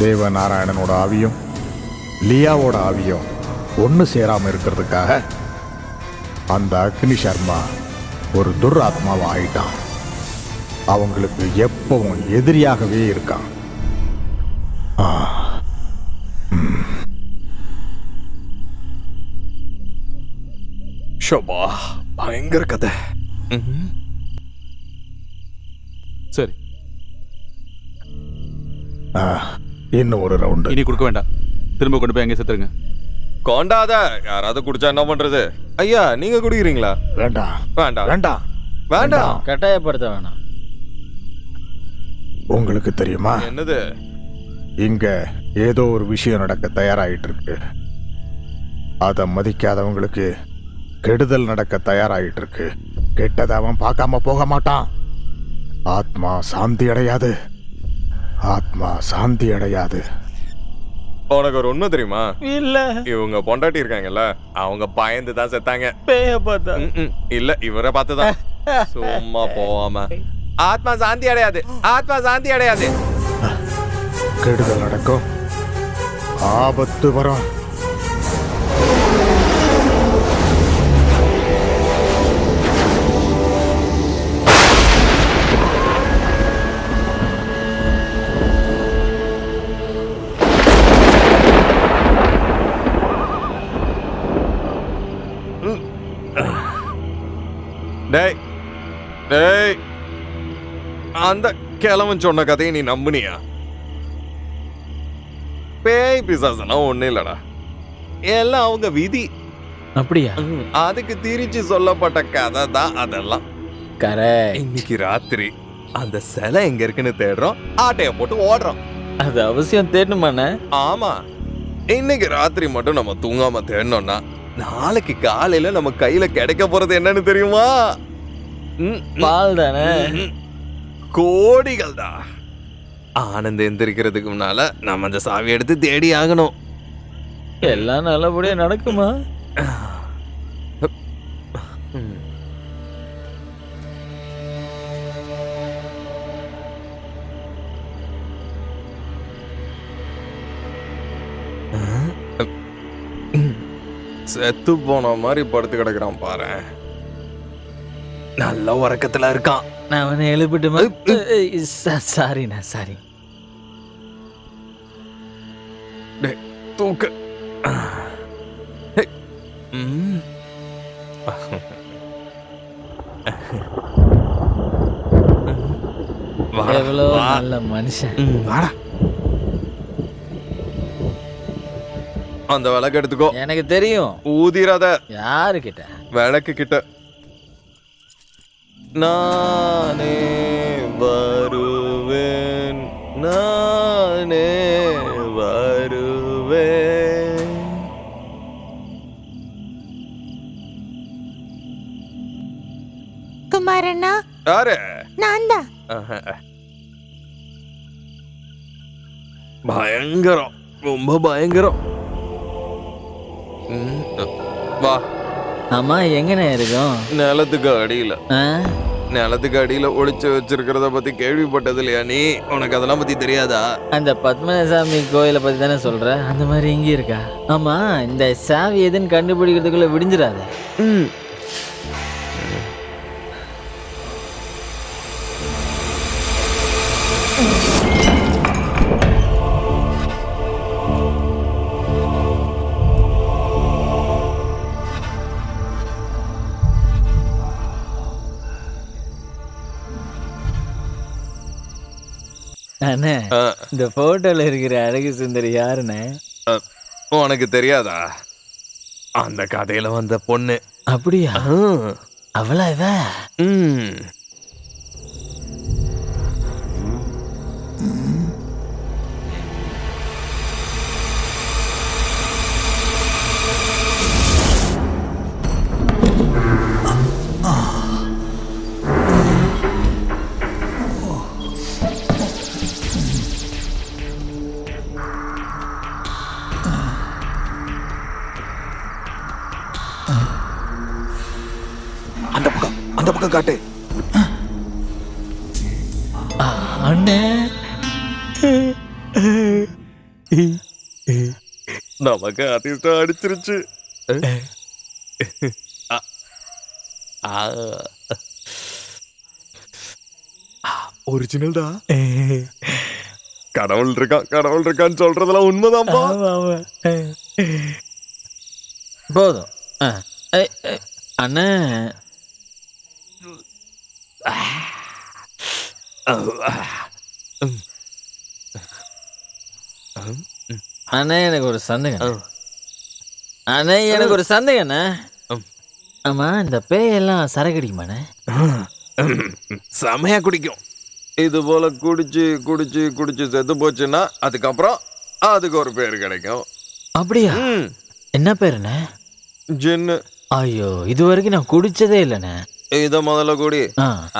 தேவநாராயணனோட ஆவியும் லியாவோட ஆவியும் ஒன்று சேராம இருக்கிறதுக்காக அந்த அக்னி சர்மா ஒரு துராத்மாவை ஆயிட்டான். அவங்களுக்கு எப்பவும் எதிரியாகவே இருக்கான். ஷோபா, பயங்கர கதை. சரி, இன்னும் ஒரு ரவுண்டு. இனி கொடுக்க வேண்டாம். திரும்ப கொண்டு போய் அங்கே செத்துருங்க. கொண்டாத, யாராவது குடிச்சா என்ன பண்றது? ஐயா, நீங்க குடிக்கிறீங்களா? வேண்டாம் வேண்டாம் வேண்டாம் வேண்டாம். கட்டாயப்படுத்த வேணாம். உங்களுக்கு தெரியுமா, என்னது? இங்க ஏதோ ஒரு விஷயம் நடக்க தயாராயிட்டு இருக்கு. அதை மதிக்காதவங்களுக்கு கெடுதல் நடக்க தயாராயிட்டு இருக்கு. கெட்டதை அவன் பார்க்காம போக மாட்டான். ஆத்மா சாந்தி அடையாது. ஆத்மா சாந்தி அடையாது. உனக்கு ஒரு உண்மை தெரியுமா? இல்ல, இவங்க பொண்டாட்டி இருக்காங்கல்ல, அவங்க பயந்து தான் செத்தாங்க. பேய பார்த்தா. இல்ல, இவரை பார்த்துதான். சும்மா போவாம. ஆத்மா சாந்தி அடையாது. ஆத்மா சாந்தி அடையாது. கெடுதல் நடக்கும், ஆபத்து வரும். டேய் டேய், அந்த கிழவன் சொன்ன கதையை நீ நம்புனியா? பேய் பிசாசனா ஒண்ணு இல்லடா, எல்லாம் அவங்க விதி. அப்படியா? அதுக்கு திரிச்சு சொல்லப்பட்ட கதை தான் அதெல்லாம். கரெக்ட். இன்னைக்கு ராத்திரி அந்த சிலை எங்க இருக்குன்னு தேடுறோம், ஆட்டைய போட்டு ஓடுறோம். அது அவசியம் தேடணுமாண்ணே? ஆமா, இன்னைக்கு ராத்திரி மட்டும் நம்ம தூங்காம தேடணும்னா நாளைக்கு காலையில நம்ம கையில கிடைக்க போறது என்னன்னு தெரியுமா? பால் தானே? கோடிகள் தான். ஆனந்த் எந்திரிக்கிறதுக்கு முன்னால நம்ம அந்த சாவி எடுத்து தேடி ஆகணும். எல்லாம் நல்லபடியா நடக்குமா? செத்து போன மாதிரி படுத்து கிடக்குறான் பாரு. நல்ல உறக்கத்துல இருக்கான். நான் அவனை எழுப்பிட்டுமா? சாரிண்ணா, சாரி. தூக்கு. எவ்வளோ நல்ல மனுஷன். வாடா, அந்த விளக்கு எடுத்துக்கோ. எனக்கு தெரியும். ஊதிராத. யாரு கிட்ட? விளக்கு கிட்ட நானே வருவேன், நானே வருவேன். குமாரண்ணா, யாரு? நான் தான். பயங்கரம், ரொம்ப பயங்கரம். வா. அம்மா எங்கண்ணே இருக்கோம்? நிலத்துக்கு அடியில. ஆ? நிலத்துக்கு அடியில ஒளிச்சு வச்சிருக்கிறத பத்தி கேள்விப்பட்டது இல்லையா நீ? உனக்கு அதெல்லாம் பத்தி தெரியாதா? அந்த பத்மநாசாமி கோயிலை பத்தி தானே சொல்ற? அந்த மாதிரி இங்க இருக்கா? ஆமா, இந்த சாவி எதுன்னு கண்டுபிடிக்கிறதுக்குள்ள விடிஞ்சிடாத. அண்ணே, இந்த போட்டோல இருக்கிற அழகு சுந்தரி யாருண்ணே? உனக்கு தெரியாதா? அந்த கதையில வந்த பொண்ணு. அப்படியா? அவளா இவ? அந்த பக்கம் காட்டு. அண்ணே, நமக்கு அதிர்ஷ்டம் அடிச்சிருச்சு. ஒரிஜினல்டா. கடவுள் இருக்கான், கடவுள் இருக்கான்னு சொல்றதெல்லாம் உண்மைதான்ப்பா. போதும். அண்ணே, அண்ணே எனக்கு ஒரு சந்தேகம். அண்ணே எனக்கு ஒரு சந்தேகண்ணே. ஆமா, இந்த பேயெல்லாம் சரக்கு அடிக்குமாண்ணே? செமையா குடிக்கும். இது போல குடிச்சு குடிச்சு குடிச்சு செத்து போச்சுன்னா அதுக்கப்புறம் அதுக்கு ஒரு பேர் கிடைக்கும். அப்படியா? என்ன பேருண்ணே? ஜின்னு. ஐயோ, இது வரைக்கும் நான் குடிச்சதே இல்லைண்ணே. இத முதல்ல குடி,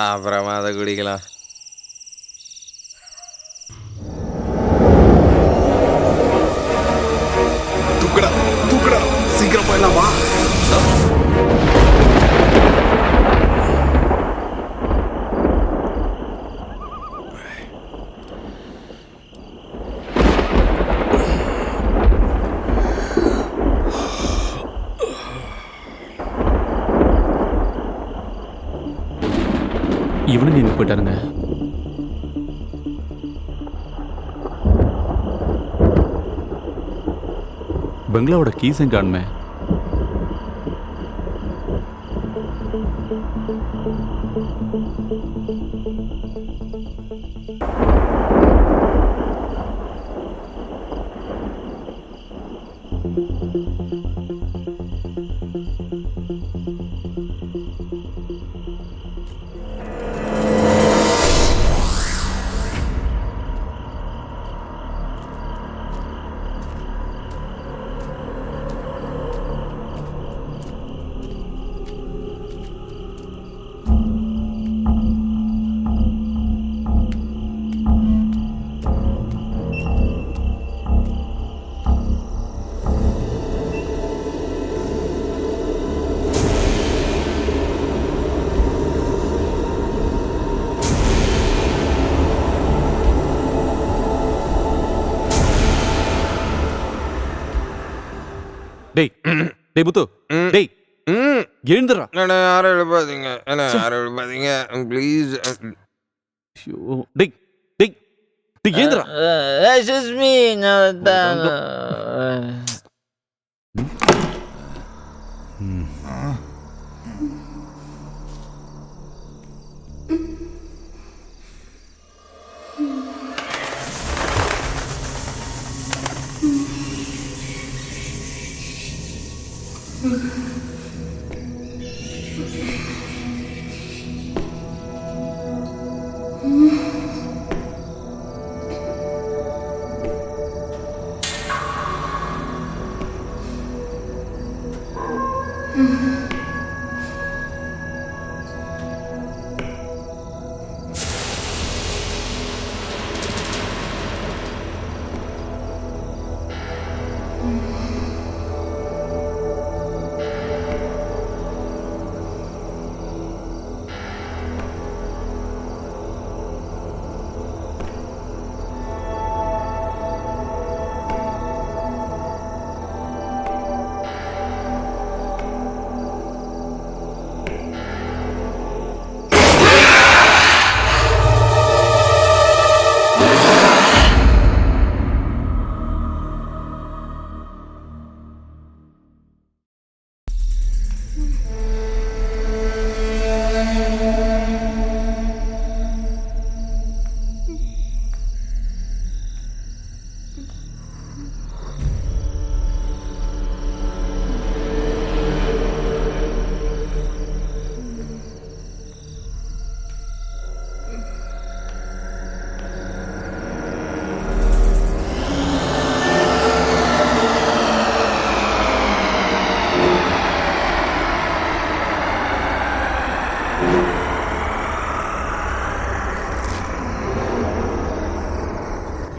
அப்புறமா அதை குடிக்கலாம். தூக்குடா தூக்குடா, சீக்கிரம் போயிடலாம் வா. இவனு நின்று போயிட்டாருங்க. பெங்களாவோட கீஸும் காணுமே. டேய் டேய் புத்து, டேய் எழுந்துடா. என்ன யாரும் எழுப்பாதீங்க, என்ன யாரும் எழுப்பாதீங்க ப்ளீஸ். டேய் டேய் டேய் எழுந்துடா. Excuse me, நான்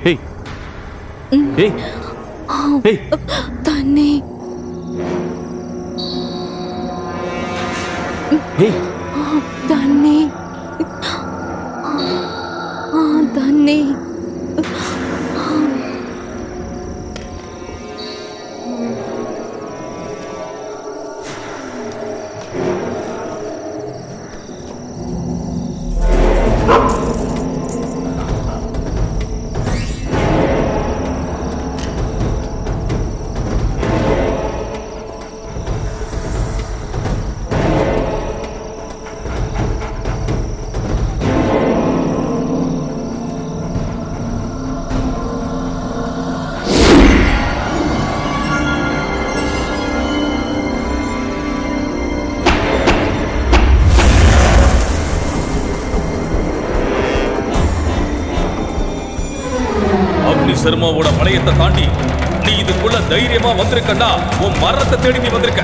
ஹேய் ஹேய் ஹேய் தண்ணி. ஹேய் தண்ணி. தண்ணி. சர்மாவோட படையத்தை தாண்டி நீ இதுக்குள்ள தைரியமா வந்திருக்கன்னா உன் மரணத்தை தேடி நீ வந்திருக்க.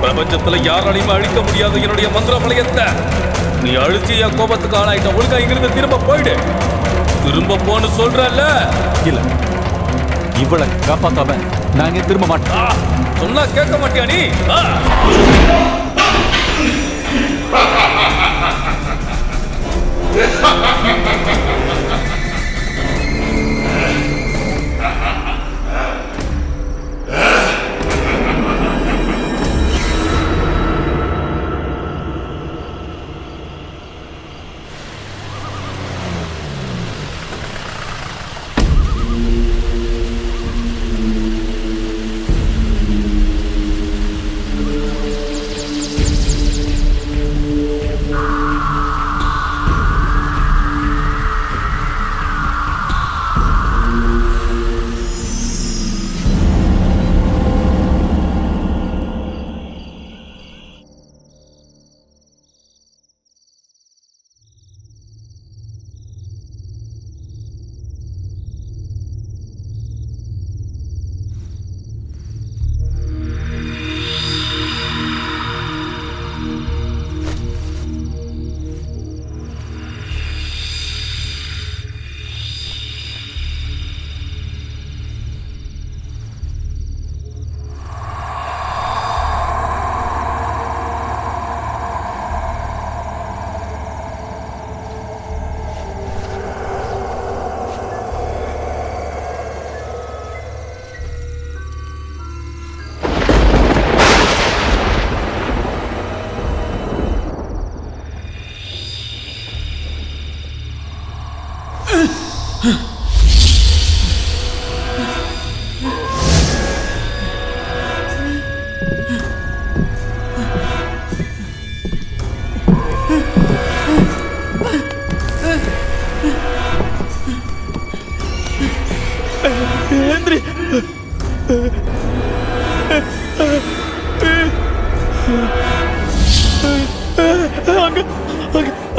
பிரபஞ்சத்துல யாராலையுமே அழிக்க முடியாத என்னுடைய மந்திர வளையத்தை நீ அழிச்சு என் கோபத்துக்கு ஆளாயிட்ட. ஒழுங்கா இங்கிருந்து திரும்ப போயிடு. திரும்ப போன்னு சொல்றல்ல? இல்ல, இவளை காப்பாத்தாம நாங்க திரும்ப மாட்டோம். சொன்னா கேட்க மாட்டியா நீ?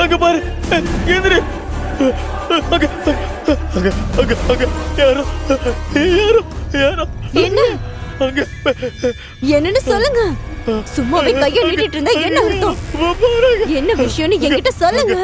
அங்க பாரு, எந்திரி. யாரோ யாரோ யாரோ என்ன என்னன்னு சொல்லுங்க. சும்மாவே கைய நீட்டிட்டு இருந்தா என்ன அர்த்தம்? என்ன விஷயம்னு என்கிட்ட சொல்லுங்க.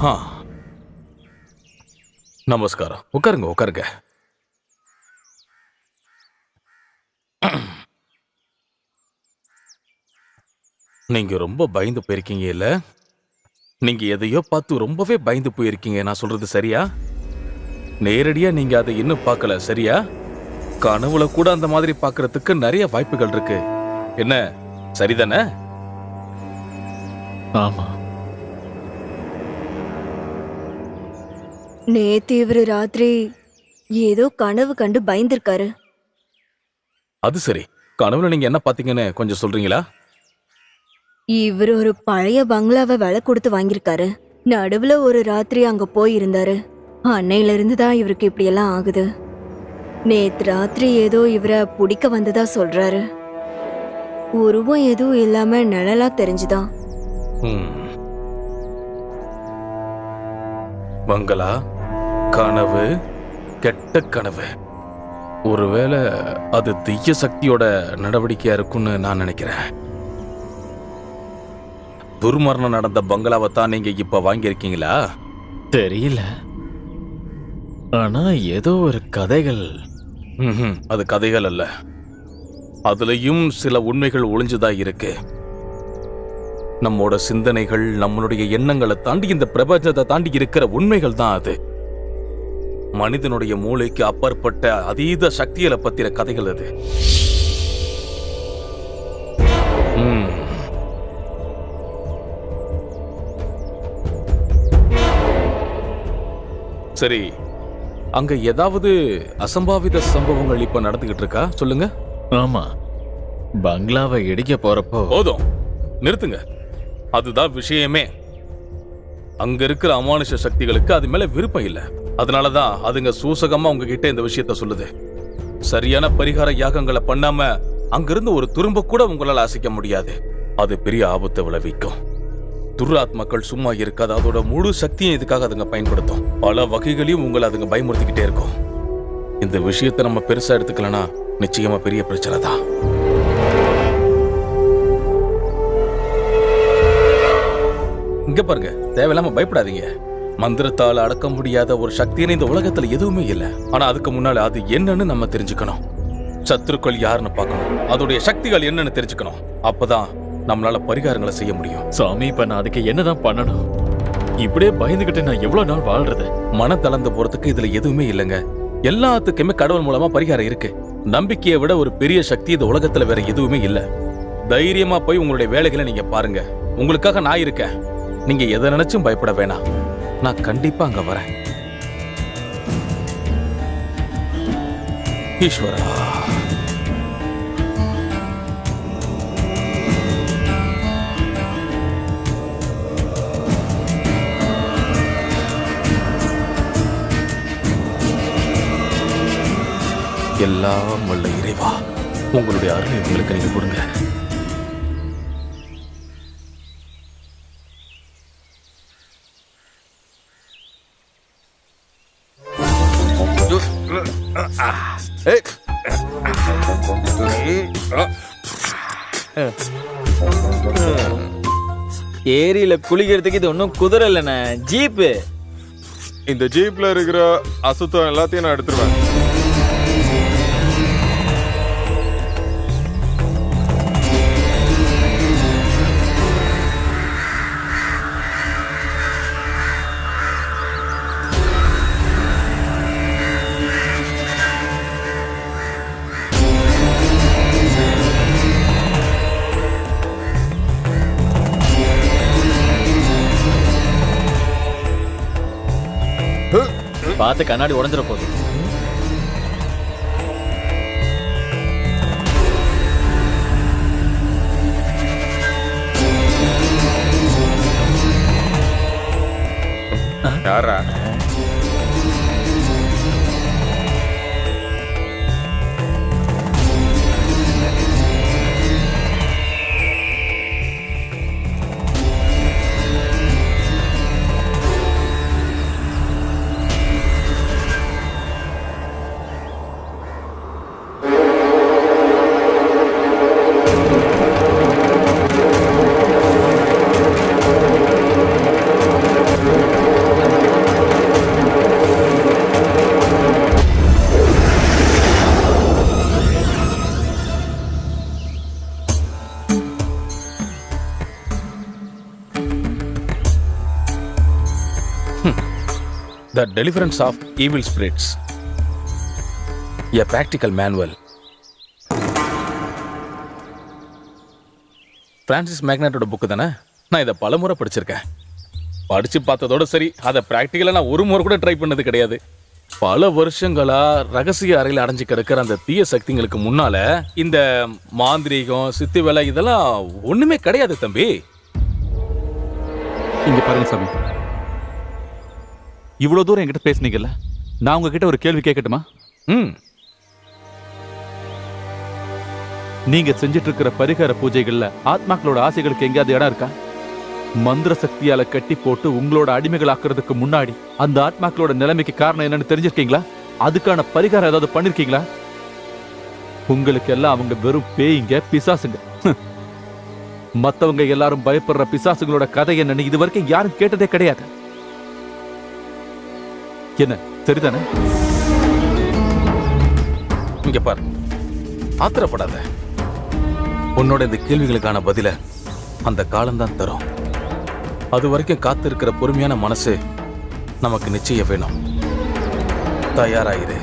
ஆ, நமஸ்காரம். உட்காருங்க உட்காருங்க. நீங்க ரொம்ப பயந்து போயிருக்கீங்க இல்ல? நீங்க எதையோ பார்த்து ரொம்பவே பயந்து போயிருக்கீங்க. நான் சொல்றது சரியா? நேரடியா நீங்க அதை இன்னும் பார்க்கல, சரியா? கனவுல கூட அந்த மாதிரி பார்க்கறதுக்கு நிறைய வாய்ப்புகள் இருக்கு. என்ன, சரிதானே? ஆமா. நேத்து இவரு ராத்திரி ஏதோ கனவு கண்டு பயந்திருக்காரு. அது சரி. கனவுல நீங்க என்ன பாத்தீங்கன்னு கொஞ்சம் சொல்றீங்களா? இவரு ஒரு பழைய பங்களாவை விலை கொடுத்து வாங்கியிருக்காரு. நடுவுல ஒரு ராத்திரி அங்க போயிருந்தாரு. அன்னையில இருந்து தான் இவருக்கு இப்படி எல்லாம் ஆகுது. நேத்து ராத்திரி ஏதோ இவரை பிடிக்க வந்ததா சொல்றாரு. உருவம் எதுவும் இல்லாம நிழலா தெரிஞ்சுதான். பங்களா, கனவு, கெட்ட கனவு. ஒருவேளை அது தீய சக்தியோட நடவடிக்கையா இருக்கும்னு நான் நினைக்கிறேன். துர்மரணம் நடந்த பங்களாவை தான் நீங்க இப்ப வாங்கியிருக்கீங்களா? தெரியல. ஆனா ஏதோ ஒரு கதைகள். அது கதைகள் அல்ல, அதுலயும் சில உண்மைகள் ஒளிஞ்சுதான் இருக்கு. நம்மோட சிந்தனைகள், நம்மளுடைய எண்ணங்களை தாண்டி இந்த பிரபஞ்சத்தை தாண்டி இருக்கிற உண்மைகள் தான் அது. மனிதனுடைய மூளைக்கு அப்பாற்பட்ட அதீத சக்திகளை பத்திர கதைகள் அது. சரி, அங்க ஏதாவது அசம்பாவித சம்பவங்கள் இப்ப நடந்துகிட்டு இருக்கா? சொல்லுங்க. ஆமா, பங்களாவை இடிக்க போறப்போ. போதும், நிறுத்துங்க. அதுதான் விஷயமே. அங்க இருக்கிற அமானுஷ சக்திகளுக்கு அது மேல விருப்பம் இல்ல. அதனாலதான் அதுங்க சூசகமா உங்ககிட்ட இந்த விஷயத்த சொல்லுது. சரியான பரிகார யாகங்களை பண்ணாம அங்கிருந்து ஒரு துரும்ப கூட உங்களால அசைக்க முடியாது. அது பெரிய ஆபத்தை விளைவிக்கும். துராத்மாக்கள் சும்மா இருக்காது. அதோட முழு சக்தியும் இதுக்காக அதுங்க பயன்படுத்தும். பல வகைகளையும் உங்களை அதுங்க பயமுறுத்திக்கிட்டே இருக்கும். இந்த விஷயத்தை நம்ம பெருசா எடுத்துக்கலனா நிச்சயமா பெரிய பிரச்சனை தான். இங்க பாருங்க, தேவையில்லாம பயப்படாதீங்க. மந்திரத்தால் அடக்க முடியாத ஒரு சக்தின்னு இந்த உலகத்துல எதுவுமே இல்லை. ஆனா அதுக்கு முன்னால அது என்னன்னு நம்ம தெரிஞ்சுக்கணும். சத்துருக்கள் யாருன்னு பார்க்கணும், அதோடைய சக்திகள் என்னன்னு தெரிஞ்சுக்கணும். அப்பதான் நம்மளால பரிகாரங்களை செய்ய முடியும். சாமி, இப்ப நான் அதுக்கு என்னதான் பண்ணணும்? இப்படியே பயந்துகிட்டு நான் எவ்வளவு நாள் வாழ்றது? மன தளர்ந்து போறதுக்கு இதுல எதுவுமே இல்லைங்க. எல்லாத்துக்குமே கடவுள் மூலமா பரிகாரம் இருக்கு. நம்பிக்கையை விட ஒரு பெரிய சக்தி இந்த உலகத்துல வேற எதுவுமே இல்ல. தைரியமா போய் உங்களுடைய வேலைகளை நீங்க பாருங்க. உங்களுக்காக நான் இருக்கேன். நீங்க எதை நினைச்சும் பயப்பட வேணாம். நான் கண்டிப்பா அங்க வரேன். ஈஸ்வரா, எல்லாம் வல்ல இறைவா, உங்களுடைய அருளை உங்களுக்கு நீங்க கொடுங்க. ஏரியில குளிக்கிறதுக்கு இது ஒன்றும் குதிரை இல்லைண்ணே, ஜீப்பு. இந்த ஜீப்ல இருக்கிற அசுத்தம் எல்லாத்தையும் நான் எடுத்துருவேன். பார்த்து கண்ணாடி உடஞ்சிட போகுது. யாரா? The Deliverance of Evil Spirits, a practical manual. Francis மேக்னட்டோட புக்கு தானே? நான் இதை பல முறை படிச்சிருக்கேன். படிச்சு பார்த்ததோட சரி, அதை ப்ராக்டிக்கலாக நான் ஒரு முறை கூட ட்ரை பண்ணது கிடையாது. பல வருஷங்களா ரகசிய அறையில் அடைஞ்சு கிடக்கிற அந்த தீய சக்திங்களுக்கு முன்னால இந்த மாந்திரீகம், சித்தி வேலை இதெல்லாம் ஒண்ணுமே கிடையாது தம்பி. இங்க பாருங்க சாமி, இவ்வளவு தூரம் என்கிட்ட பேசுனீங்கல்ல, நான் உங்ககிட்ட ஒரு கேள்வி கேட்கட்டுமா? நீங்க செஞ்சிட்டு இருக்கிற பரிகார பூஜைகள்ல ஆத்மாக்களோட ஆசைகளுக்கு எங்கேயாவது இடம் இருக்கா? மந்திர சக்தியால கட்டி போட்டு உங்களோட அடிமைகள் ஆக்குறதுக்கு முன்னாடி அந்த ஆத்மாக்களோட நிலைமைக்கு காரணம் என்னன்னு தெரிஞ்சிருக்கீங்களா? அதுக்கான பரிகாரம் ஏதாவது பண்ணிருக்கீங்களா? உங்களுக்கு எல்லாம் அவங்க வெறும் பேய்ங்க, பிசாசுங்க. மத்தவங்க எல்லாரும் பயப்படுற பிசாசுங்களோட கதை என்னன்னு இது வரைக்கும் யாரும் கேட்டதே கிடையாது. என்ன சரிதானே? இங்க பாரு, ஆத்திரப்படாத. உன்னோட இந்த கேள்விகளுக்கான பதில அந்த காலம்தான் தரும். அது வரைக்கும் காத்திருக்கிற பொறுமையான மனசு நமக்கு நிச்சயம் வேணும். தயாராயிரு.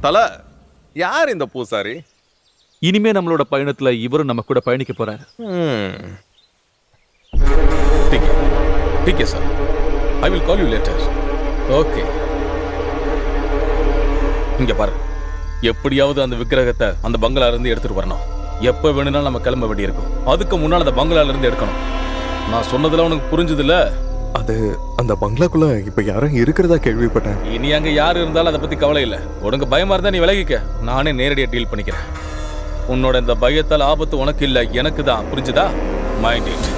தல, யார் இந்த பூசாரி? இனிமே நம்மளோட பயணத்துல இவரும் நம்ம கூட பயணிக்க போறாரு. ठीक है sir, I will call you later. Okay. இங்க பாரு, எப்படியாவது அந்த விக்கிரகத்தை அந்த பங்களால இருந்து எடுத்துட்டு வரணும். எப்ப வேணும்னாலும் நம்ம கிளம்ப வேண்டியிருக்கும். அதுக்கு முன்னால அந்த பங்களால இருந்து எடுக்கணும். நான் சொன்னதுல உனக்கு புரிஞ்சதுல? அது அந்த பங்களாக்குள்ள இப்ப யாரும் இருக்கிறதா கேள்விப்பட்டேன். இனி அங்க யாரு இருந்தாலும் அதை பத்தி கவலை இல்ல. உனக்கு பயமா இருந்தா நீ விலகிக்க, நானே நேரடியா டீல் பண்ணிக்கிறேன். உன்னோட இந்த பயத்தால் ஆபத்து உனக்கு இல்ல, எனக்கு தான். புரிஞ்சுதா? Mind it.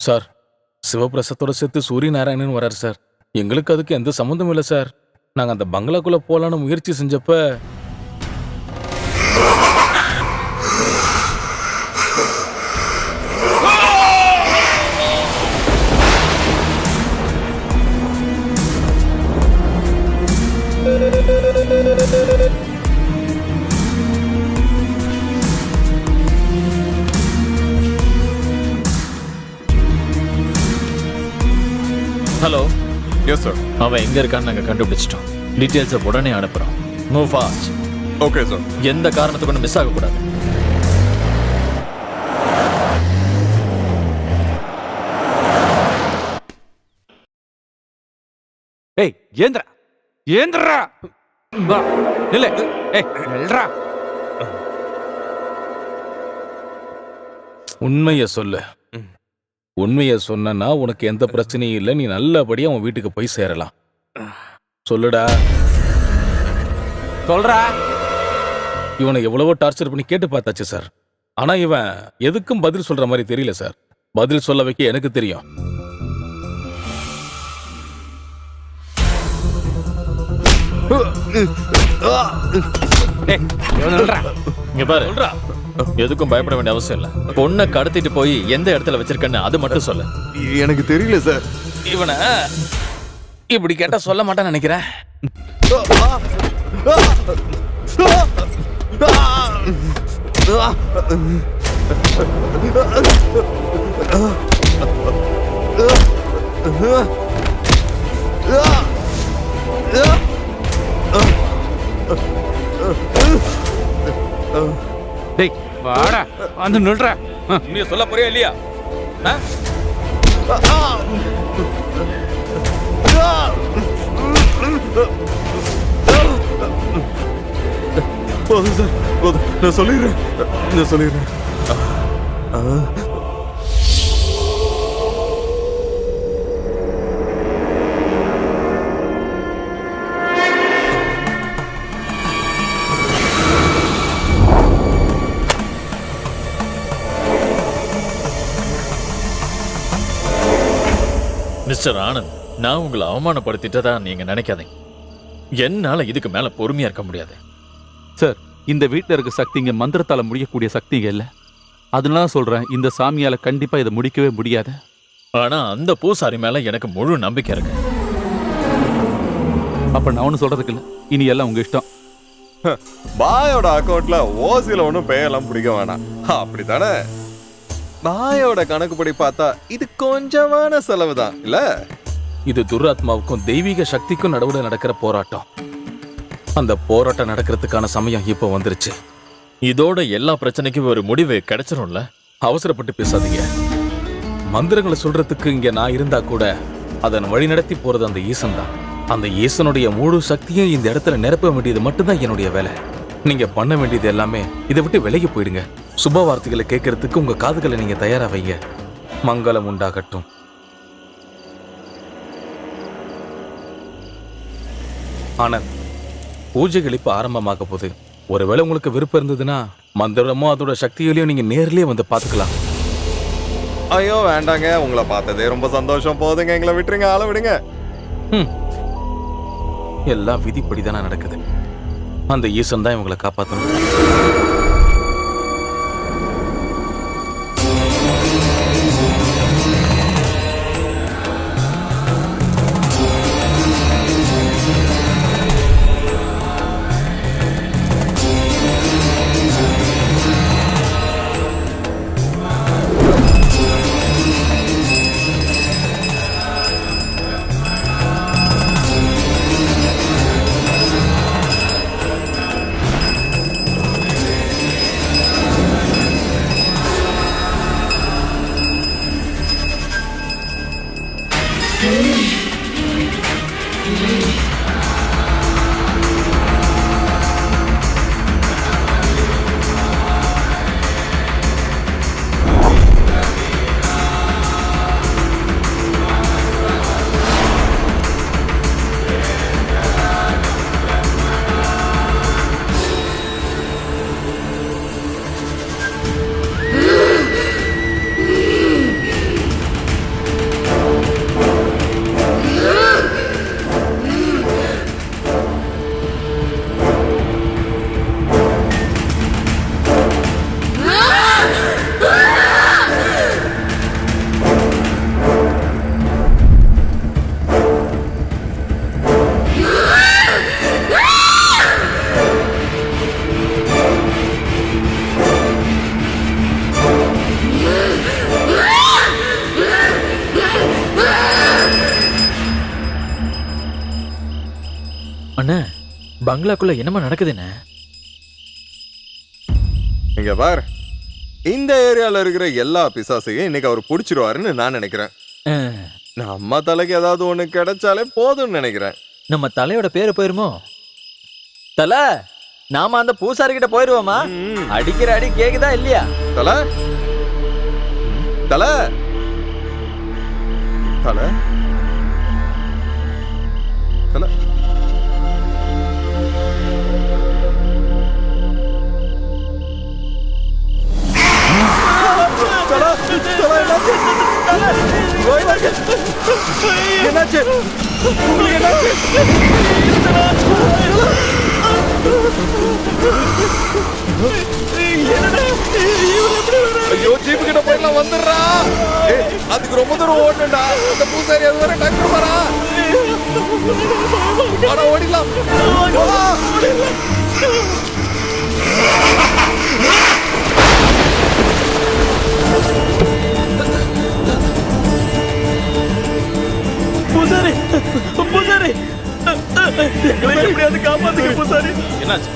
சார், சிவபிரசத்தோட சேர்த்து சூரிய நாராயணன் வராரு சார். எங்களுக்கு அதுக்கு எந்த சம்மந்தமும் இல்லை சார். நாங்கள் அந்த பங்களாக்குள்ள போலான்னு முயற்சி செஞ்சப்ப ஹலோ, எஸ் சார். அவன் எங்க இருக்கான்னு நாங்க கண்டுபிடிச்சிட்டோம். டீடைல்ஸை உடனே அனுப்புறோம். Move fast. Okay sir. எந்த காரணத்துக்கு ஒன்று மிஸ் ஆகக்கூடாது. ஏய் ஏந்திரா ஏந்திரா வா நில்ல. ஏய் நில்றா. உண்மையை சொல்லு. உண்மையை சொன்னா உனக்கு எந்த பிரச்சனையும் இல்லை. நீ நல்லபடியா உன் வீட்டுக்கு போய் சேரலாம். சொல்லுடா. சொல்றா. இவனை எவ்வளவோ டார்ச்சர் பண்ணி கேட்டு பார்த்தாச்சு சார். ஆனா இவன் எதுக்கும் பதில் சொல்ற மாதிரி தெரியல சார். பதில் சொல்ல வைக்க எனக்கு தெரியும். ஏய் நில்றா. இங்க பாரு, சொல்றா. எதுக்கும் பயப்பட வேண்டிய அவசியம் இல்ல. பொண்ணை கடத்திட்டு போய் எந்த இடத்துல வச்சிருக்கன்னு அது மட்டும் சொல்லு. எனக்கு தெரியல சார். இவனை இப்படி கேட்டா சொல்ல மாட்டான்னு நினைக்கிறேன். டேய் வாடா வந்து நில்றா. நீ சொல்ல போறியா இல்லையா? போதும் சார், போதும். நான் சொல்லிடுறேன். மிஸ்டர் ஆனந்த், நான் உங்களை அவமானப்படுத்திட்டதா நீங்க நினைக்காதீங்க. என்னால இதுக்கு மேல பொறுமையா இருக்க முடியாது. சார், இந்த வீட்டில் இருக்க சக்திங்க மந்திரத்தால முடியக்கூடிய சக்திங்க இல்ல. அதனால சொல்றேன், இந்த சாமியால கண்டிப்பா இதை முடிக்கவே முடியாது. ஆனா அந்த பூசாரி மேல எனக்கு முழு நம்பிக்கை இருக்கு. அப்ப நான் ஒன்னும் சொல்றதுக்கு இல்ல. இனி எல்லாம் உங்க இஷ்டம். பாயோட அக்கௌண்ட்ல ஓசில ஒன்றும் பேயெல்லாம் பிடிக்க வேணாம். அப்படித்தானே? பாயோட கணக்குப்படி பார்த்தா இது கொஞ்சமான செலவு தான் இல்ல? இது துராத்மாவுக்கும் தெய்வீக சக்திக்கும் நடுவுல நடக்கிற போராட்டம். அந்த போராட்டம் நடக்கிறதுக்கான சமயம் இப்போ வந்துருச்சு. இதோட எல்லா பிரச்சனைக்கும் ஒரு முடிவு கிடைச்சிரும்ல. அவசரப்பட்டு பேசாதீங்க. மந்திரங்களை சொல்றதுக்கு இங்க நான் இருந்தா கூட அதன் வழி நடத்தி போறது அந்த ஈசன் தான். அந்த ஈசனுடைய முழு சக்தியும் இந்த இடத்துல நிரப்ப வேண்டியது மட்டும்தான் என்னுடைய வேலை. நீங்க பண்ண வேண்டியது எல்லாமே இதை விட்டு விலகி போயிடுங்க. சுப வார்த்தைகளை கேட்கறதுக்கு உங்க காதுகளை நீங்க தயாரா வைங்க. மங்களம் உண்டாகட்டும். ஆனந்த், பூஜைகள் இப்ப ஆரம்பமாக போகுது. ஒருவேளை உங்களுக்கு விருப்பம் இருந்ததுன்னா மந்திரமோ அதோட சக்திகளையும் நீங்க நேர்லயே வந்து பாத்துக்கலாம். ஐயோ வேண்டாங்க, உங்களை பார்த்ததே ரொம்ப சந்தோஷம். போதுங்க, எங்களை விட்டுருங்க, ஆள விடுங்க. எல்லாம் விதிப்படிதானே நடக்குது. அந்த ஈசன் தான் இவங்களை காப்பாற்றணும். அண்ணா பங்களாக்குள்ள என்னமா நடக்குதுண்ணே? இங்க பார், இந்த ஏரியால இருக்கிற எல்லா பிசாசையும் இன்னைக்கு அவர் புடிச்சிருவாருன்னு நான் நினைக்கிறேன். நம்ம தலைக்கு ஏதாவது ஒண்ணு கிடைச்சாலே போதும்னு நினைக்கிறேன். நம்ம தலையோட பேரு போயிருமோ? தலை, நாம அந்த பூசாரி கிட்ட போயிருவோமா? அடிக்கிற அடி கேக்குதா இல்லையா? தல தல தல தல என்னாச்சு? ஐயோ, ஜீப்பு கிட்ட போயிடலாம், வந்துடுறா. அதுக்கு ரொம்ப தூரம் ஓடணும்டா. அந்த பூசாரி அது வரை டாக்டர் வரா. ஓடிடலாம். பூசாரி, பூசாரி, எங்களை எப்படியாவது காப்பாத்துங்க பூசாரி. என்னாச்சு?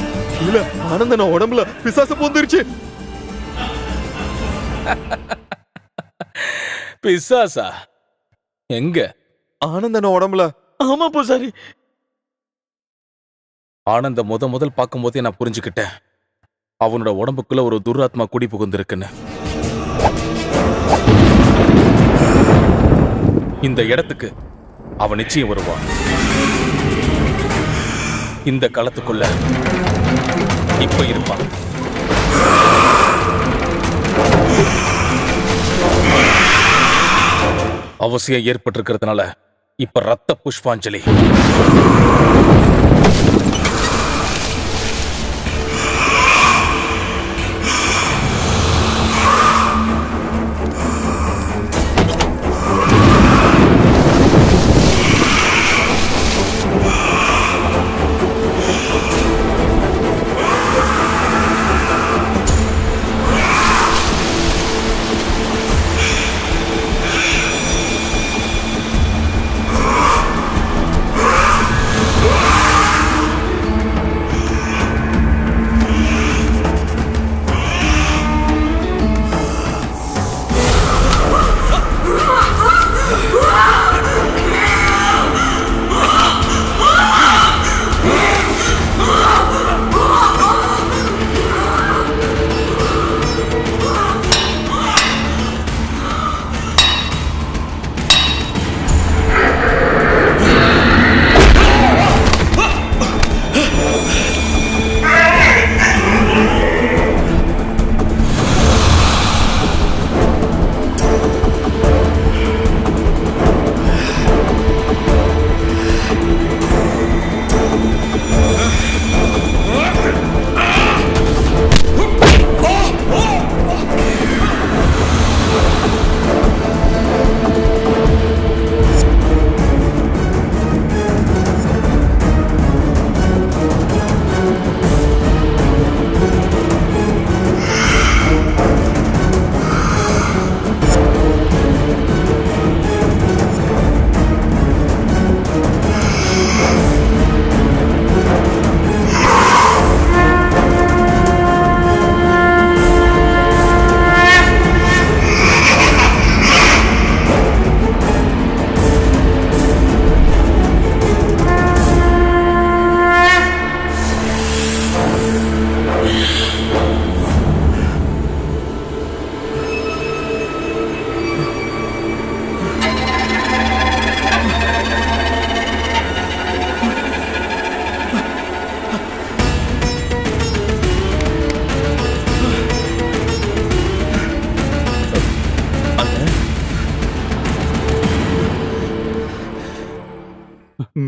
இல்ல, ஆனந்தன உடம்புல பிசாசு பூந்துருச்சு. பிசாசா? எங்க? ஆனந்தன உடம்புல. ஆமா பூசாரி. ஆனந்த முதல் பார்க்கும்போதே நான் புரிஞ்சுக்கிட்டேன், அவனோட உடம்புக்குள்ள ஒரு துராத்மா குடி புகுந்திருக்குன்னு. இந்த இடத்துக்கு அவன் நிச்சயம் வருவான். இந்த களத்துக்குள்ள இப்ப இருப்பான். அவசியம் ஏற்பட்டிருக்கிறதுனால இப்ப ரத்த புஷ்பாஞ்சலி.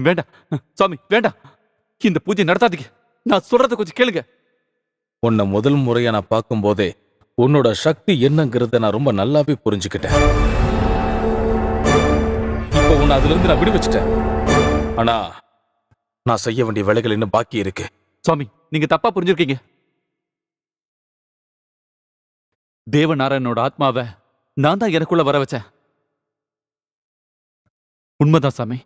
வேண்டாம் சாமி வேண்டாம், இந்த பூஜை நடத்தாதீங்க. நான் சொல்றத கொஞ்சம் கேளுங்க. உன்னை முதல் முறையா நான் பார்க்கும்போதே உன்னோட சக்தி என்னங்கிறத நான் ரொம்ப நல்லாவே புரிஞ்சுக்கிட்டேன். இப்போ உன்னை அதுல இருந்து நான் விடுவிச்சிட்டேன். ஆனா நான் செய்ய வேண்டிய வேலைகள் இன்னும் பாக்கி இருக்கு. சுவாமி, நீங்க தப்பா புரிஞ்சிருக்கீங்க. தேவநாராயணனோட ஆத்மாவை நான் தான் எனக்குள்ள வர வச்சேன். உண்மைதான் சாமி.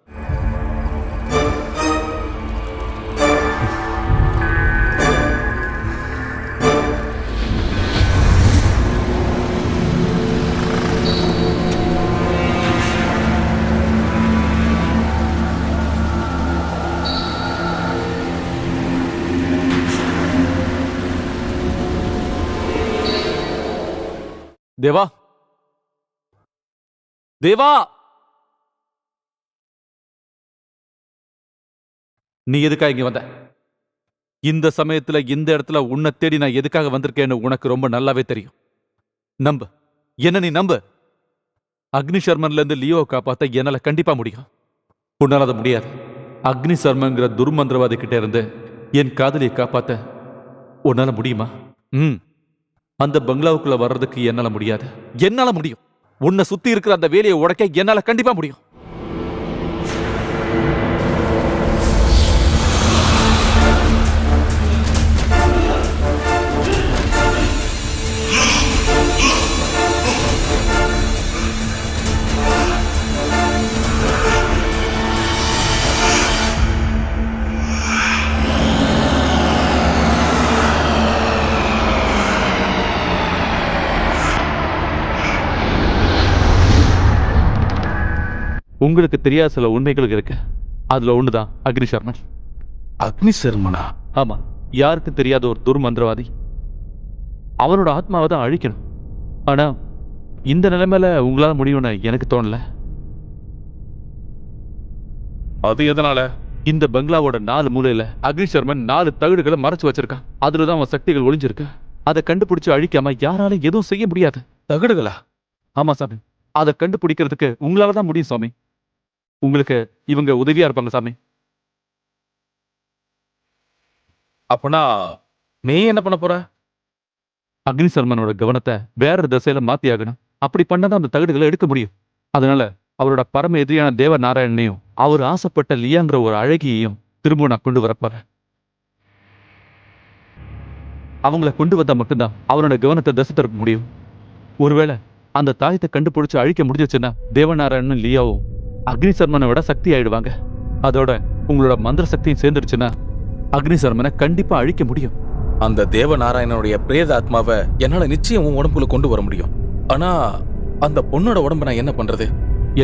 தேவா, தேவா, நீ எதுக்காக இங்க வந்த? இந்த சமயத்துல இந்த இடத்துல உன்னை தேடி நான் எதுக்காக வந்திருக்கேன்னு உனக்கு ரொம்ப நல்லாவே தெரியும். நம்பு, என்ன நீ நம்பு. அக்னி சர்மன்ல இருந்து லியோவை காப்பாத்த என்னால கண்டிப்பா முடியும். உன்னால அது முடியாது. அக்னி சர்மங்கிற துர்மந்திரவாதி கிட்ட இருந்து என் காதலியை காப்பாத்த உன்னால முடியுமா? அந்த பங்களாவுக்குள்ள வர்றதுக்கு என்னால முடியாது. என்னால முடியும். உன்னை சுத்தி இருக்கிற அந்த வேலையை உடைக்க என்னால கண்டிப்பா முடியும். உங்களுக்கு தெரியாத சில உண்மைகள் இருக்கு. அதுல ஒண்ணுதான் அக்னி சர்மன். அக்னி சர்மனா? ஆமா, யாருக்கும் தெரியாத ஒரு துர்மந்திரவாதி. அவனோட ஆத்மாவை தான் அழிக்கணும். ஆனா இந்த நிலைமையில உங்களால முடியும்னு எனக்கு தோணல. அது எதனால? இந்த பங்களாவோட 4 மூலையில அக்னி சர்மன் 4 தகடுகளை மறைச்சு வச்சிருக்கான். அதுலதான் அவன் சக்திகள் ஒளிஞ்சிருக்கு. அதை கண்டுபிடிச்சு அழிக்காம யாராலும் எதுவும் செய்ய முடியாது. தகடுகளா? ஆமா சாமி, அதை கண்டுபிடிக்கிறதுக்கு உங்களால தான் முடியும் சாமி. உங்களுக்கு இவங்க உதவியா இருப்பாங்க சாமி. அப்பனா நீ என்ன பண்ண போற? அக்னி சர்மனோட கவனத்தை வேற திசையில மாத்தி ஆகணும். அப்படி பண்ணதான் அந்த தகடுகளை எடுக்க முடியும். அதனால அவரோட பரம எதிரியான தேவ நாராயணனையும் அவர் ஆசைப்பட்ட லியாங்கிற ஒரு அழகியையும் திரும்ப நான் கொண்டு வரப்போறேன். அவங்கள கொண்டு வந்தா மட்டும்தான் அவரோட கவனத்தை திசை திருப்ப முடியும். ஒருவேளை அந்த தாயத்தை கண்டுபிடிச்சு அழிக்க முடிஞ்சிச்சுன்னா தேவநாராயணனும் லியாவும் அக்னி சர்மனை விட சக்தி ஆயிடுவாங்க. அதோட உங்களோட மந்திர சக்தியும் சேர்ந்துருச்சுன்னா அக்னி சர்மனை கண்டிப்பா அழிக்க முடியும். அந்த தேவநாராயணனுடைய பிரேத ஆத்மாவை என்னால நிச்சயம் உன் உடம்புல கொண்டு வர முடியும். ஆனா அந்த பொண்ணோட உடம்பு நான் என்ன பண்றது?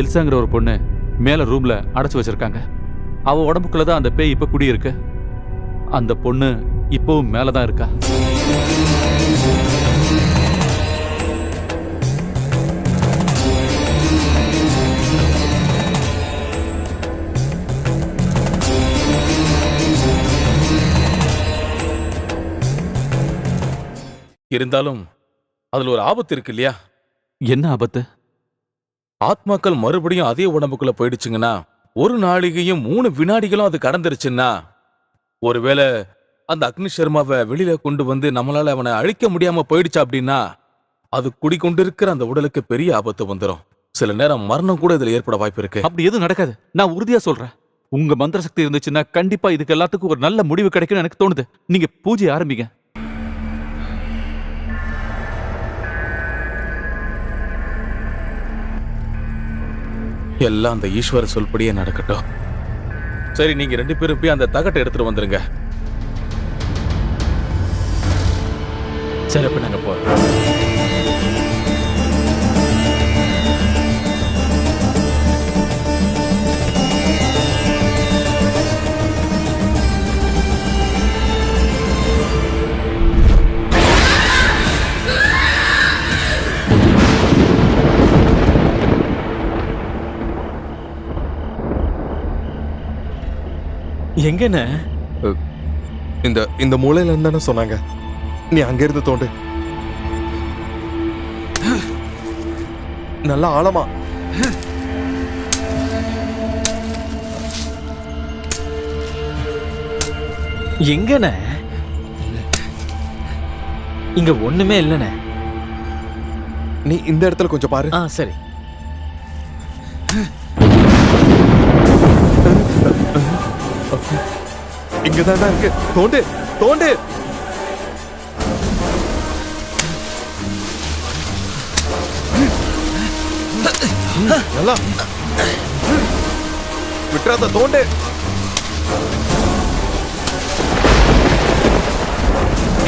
எல்சாங்கிற ஒரு பொண்ணு மேல ரூம்ல அடைச்சு வச்சிருக்காங்க. அவ உடம்புக்குள்ளதான் அந்த பேய் இப்ப குடியிருக்கு. அந்த பொண்ணு இப்பவும் மேலதான் இருக்கா. இருந்தாலும் அதுல ஒரு ஆபத்து இருக்கு இல்லையா? என்ன ஆபத்து? ஆத்மாக்கள் மறுபடியும் அதே உடம்புக்குள்ள போயிடுச்சுங்கன்னா, ஒரு நாளிகையும் 3 வினாடிகளும் அது கடந்துருச்சுன்னா, ஒருவேளை அந்த அக்னி சர்மாவை வெளியில கொண்டு வந்து நம்மளால அவனை அழிக்க முடியாம போயிடுச்சா அப்படின்னா, அது குடிக்கொண்டிருக்கிற அந்த உடலுக்கு பெரிய ஆபத்து வந்துடும். சில நேரம் மரணம் கூட இதுல ஏற்பட வாய்ப்பு இருக்கு. அப்படி எதுவும் நடக்காது, நான் உறுதியா சொல்றேன். உங்க மந்திர சக்தி இருந்துச்சுன்னா கண்டிப்பா இதுக்கு எல்லாத்துக்கும் ஒரு நல்ல முடிவு கிடைக்கும்னு எனக்கு தோணுது. நீங்க பூஜை ஆரம்பிங்க. எல்லாம் அந்த ஈஸ்வர சொல்படியே நடக்கட்டும். சரி, நீங்க 2 பேரும் போய் அந்த தகட்டை எடுத்துட்டு வந்துருங்க. சரி, அப்ப நாங்க போறோம். எங்கண்ணே? இந்த மூலையில இருந்தானே சொன்னாங்க. நீ அங்கிருந்து தோண்டு. நல்லா ஆழமா. எங்கண்ணே? இங்க ஒண்ணுமே இல்லைண்ணே. நீ இந்த இடத்துல கொஞ்சம் பாரு. சரி. இங்கதான்டா இருக்கு. தோண்டு தோண்டு. நல்லா விட்டுறாத, தோண்டு.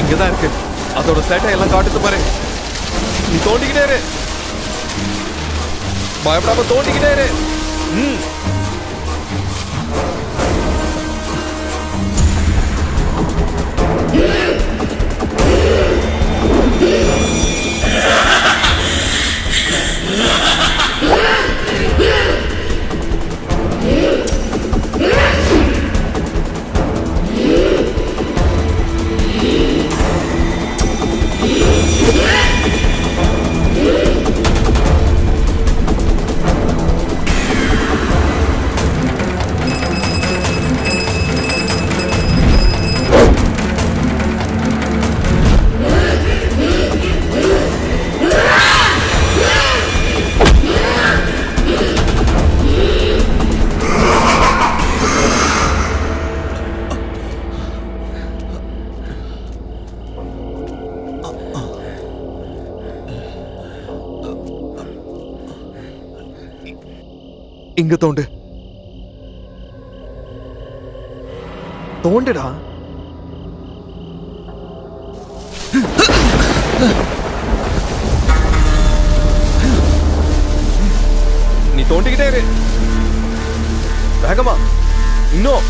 இங்கதான் இருக்கு. அதோட சேட்டை எல்லாம் காட்டுது பாரு. நீ தோண்டிக்கிட்டே இரு, பயப்படாம தோண்டிக்கிட்டே இரு. இங்க தோண்டு, தோண்டுடா. நீ தோண்டிக்கிட்டே இரு, வேகமா. இன்னும்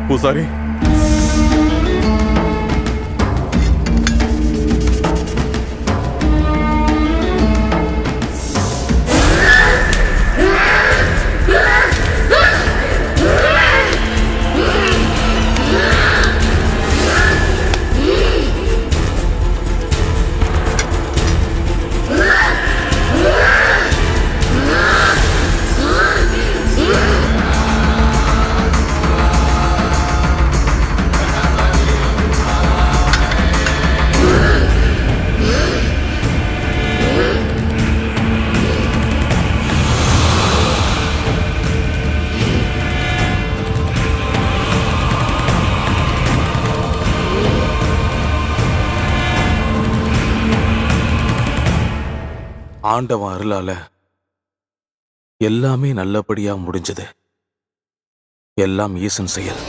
பூசாரி, ஆண்டவன் அருளால எல்லாமே நல்லபடியா முடிஞ்சது. எல்லாம் ஈசன் செயல்.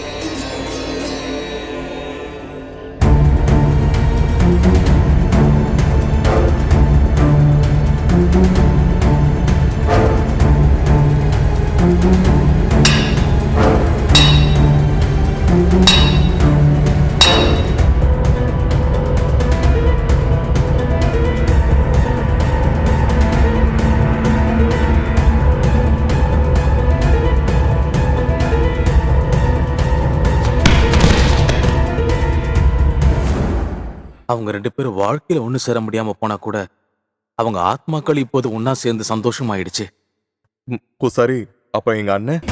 அவங்க 2 பேரும் வாழ்க்கையில ஒண்ணு சேர முடியாம போனா கூட அவங்க ஆத்மாக்கள் இப்போது ஒன்னா சேர்ந்து சந்தோஷமாயிடுச்சு. பூசாரி, அப்ப எங்க அண்ணன்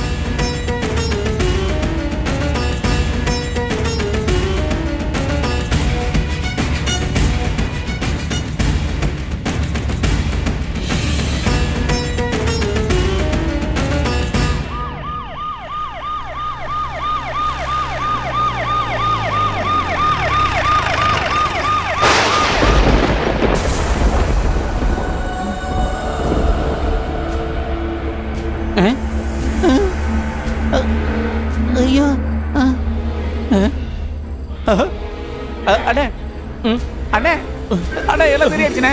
அண்ணா எல்லாம் சரியாச்சுண்ணே.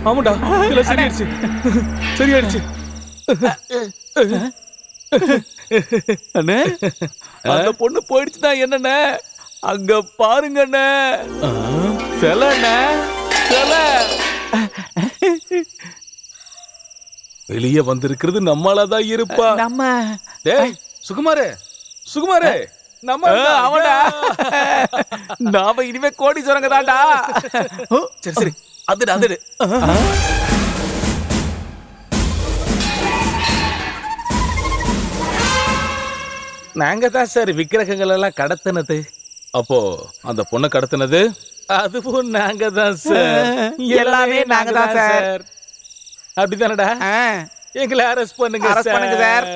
ஆமாடா எல்லாம் சரியாயிடுச்சு சரியாயிடுச்சு. அண்ணே அந்த பொண்ணு போயிடுச்சுன்னா என்னண்ணே? அங்க பாருங்கண்ணே, சிலண்ணே சில. வெளியே வந்திருக்கிறது நம்மளாதான் இருப்பா. நம்ம டேய் சுகுமாரே சுகுமாரே நம்ம அவன்டா. நாம இனிமே கோடீஸ்வரங்க தான்டா. சரி சரி அதுடு அதுடு. நாங்க தான் சார் விக்கிரகங்கள் எல்லாம் கடத்தினது. அப்போ அந்த பொண்ணை கடத்தினது அதுவும் நாங்க தான் சார். எல்லாமே நாங்க தான் சார். அப்படிதானடா? எங்களை அரெஸ்ட் பண்ணுங்க Arrest பண்ணுங்க சார்.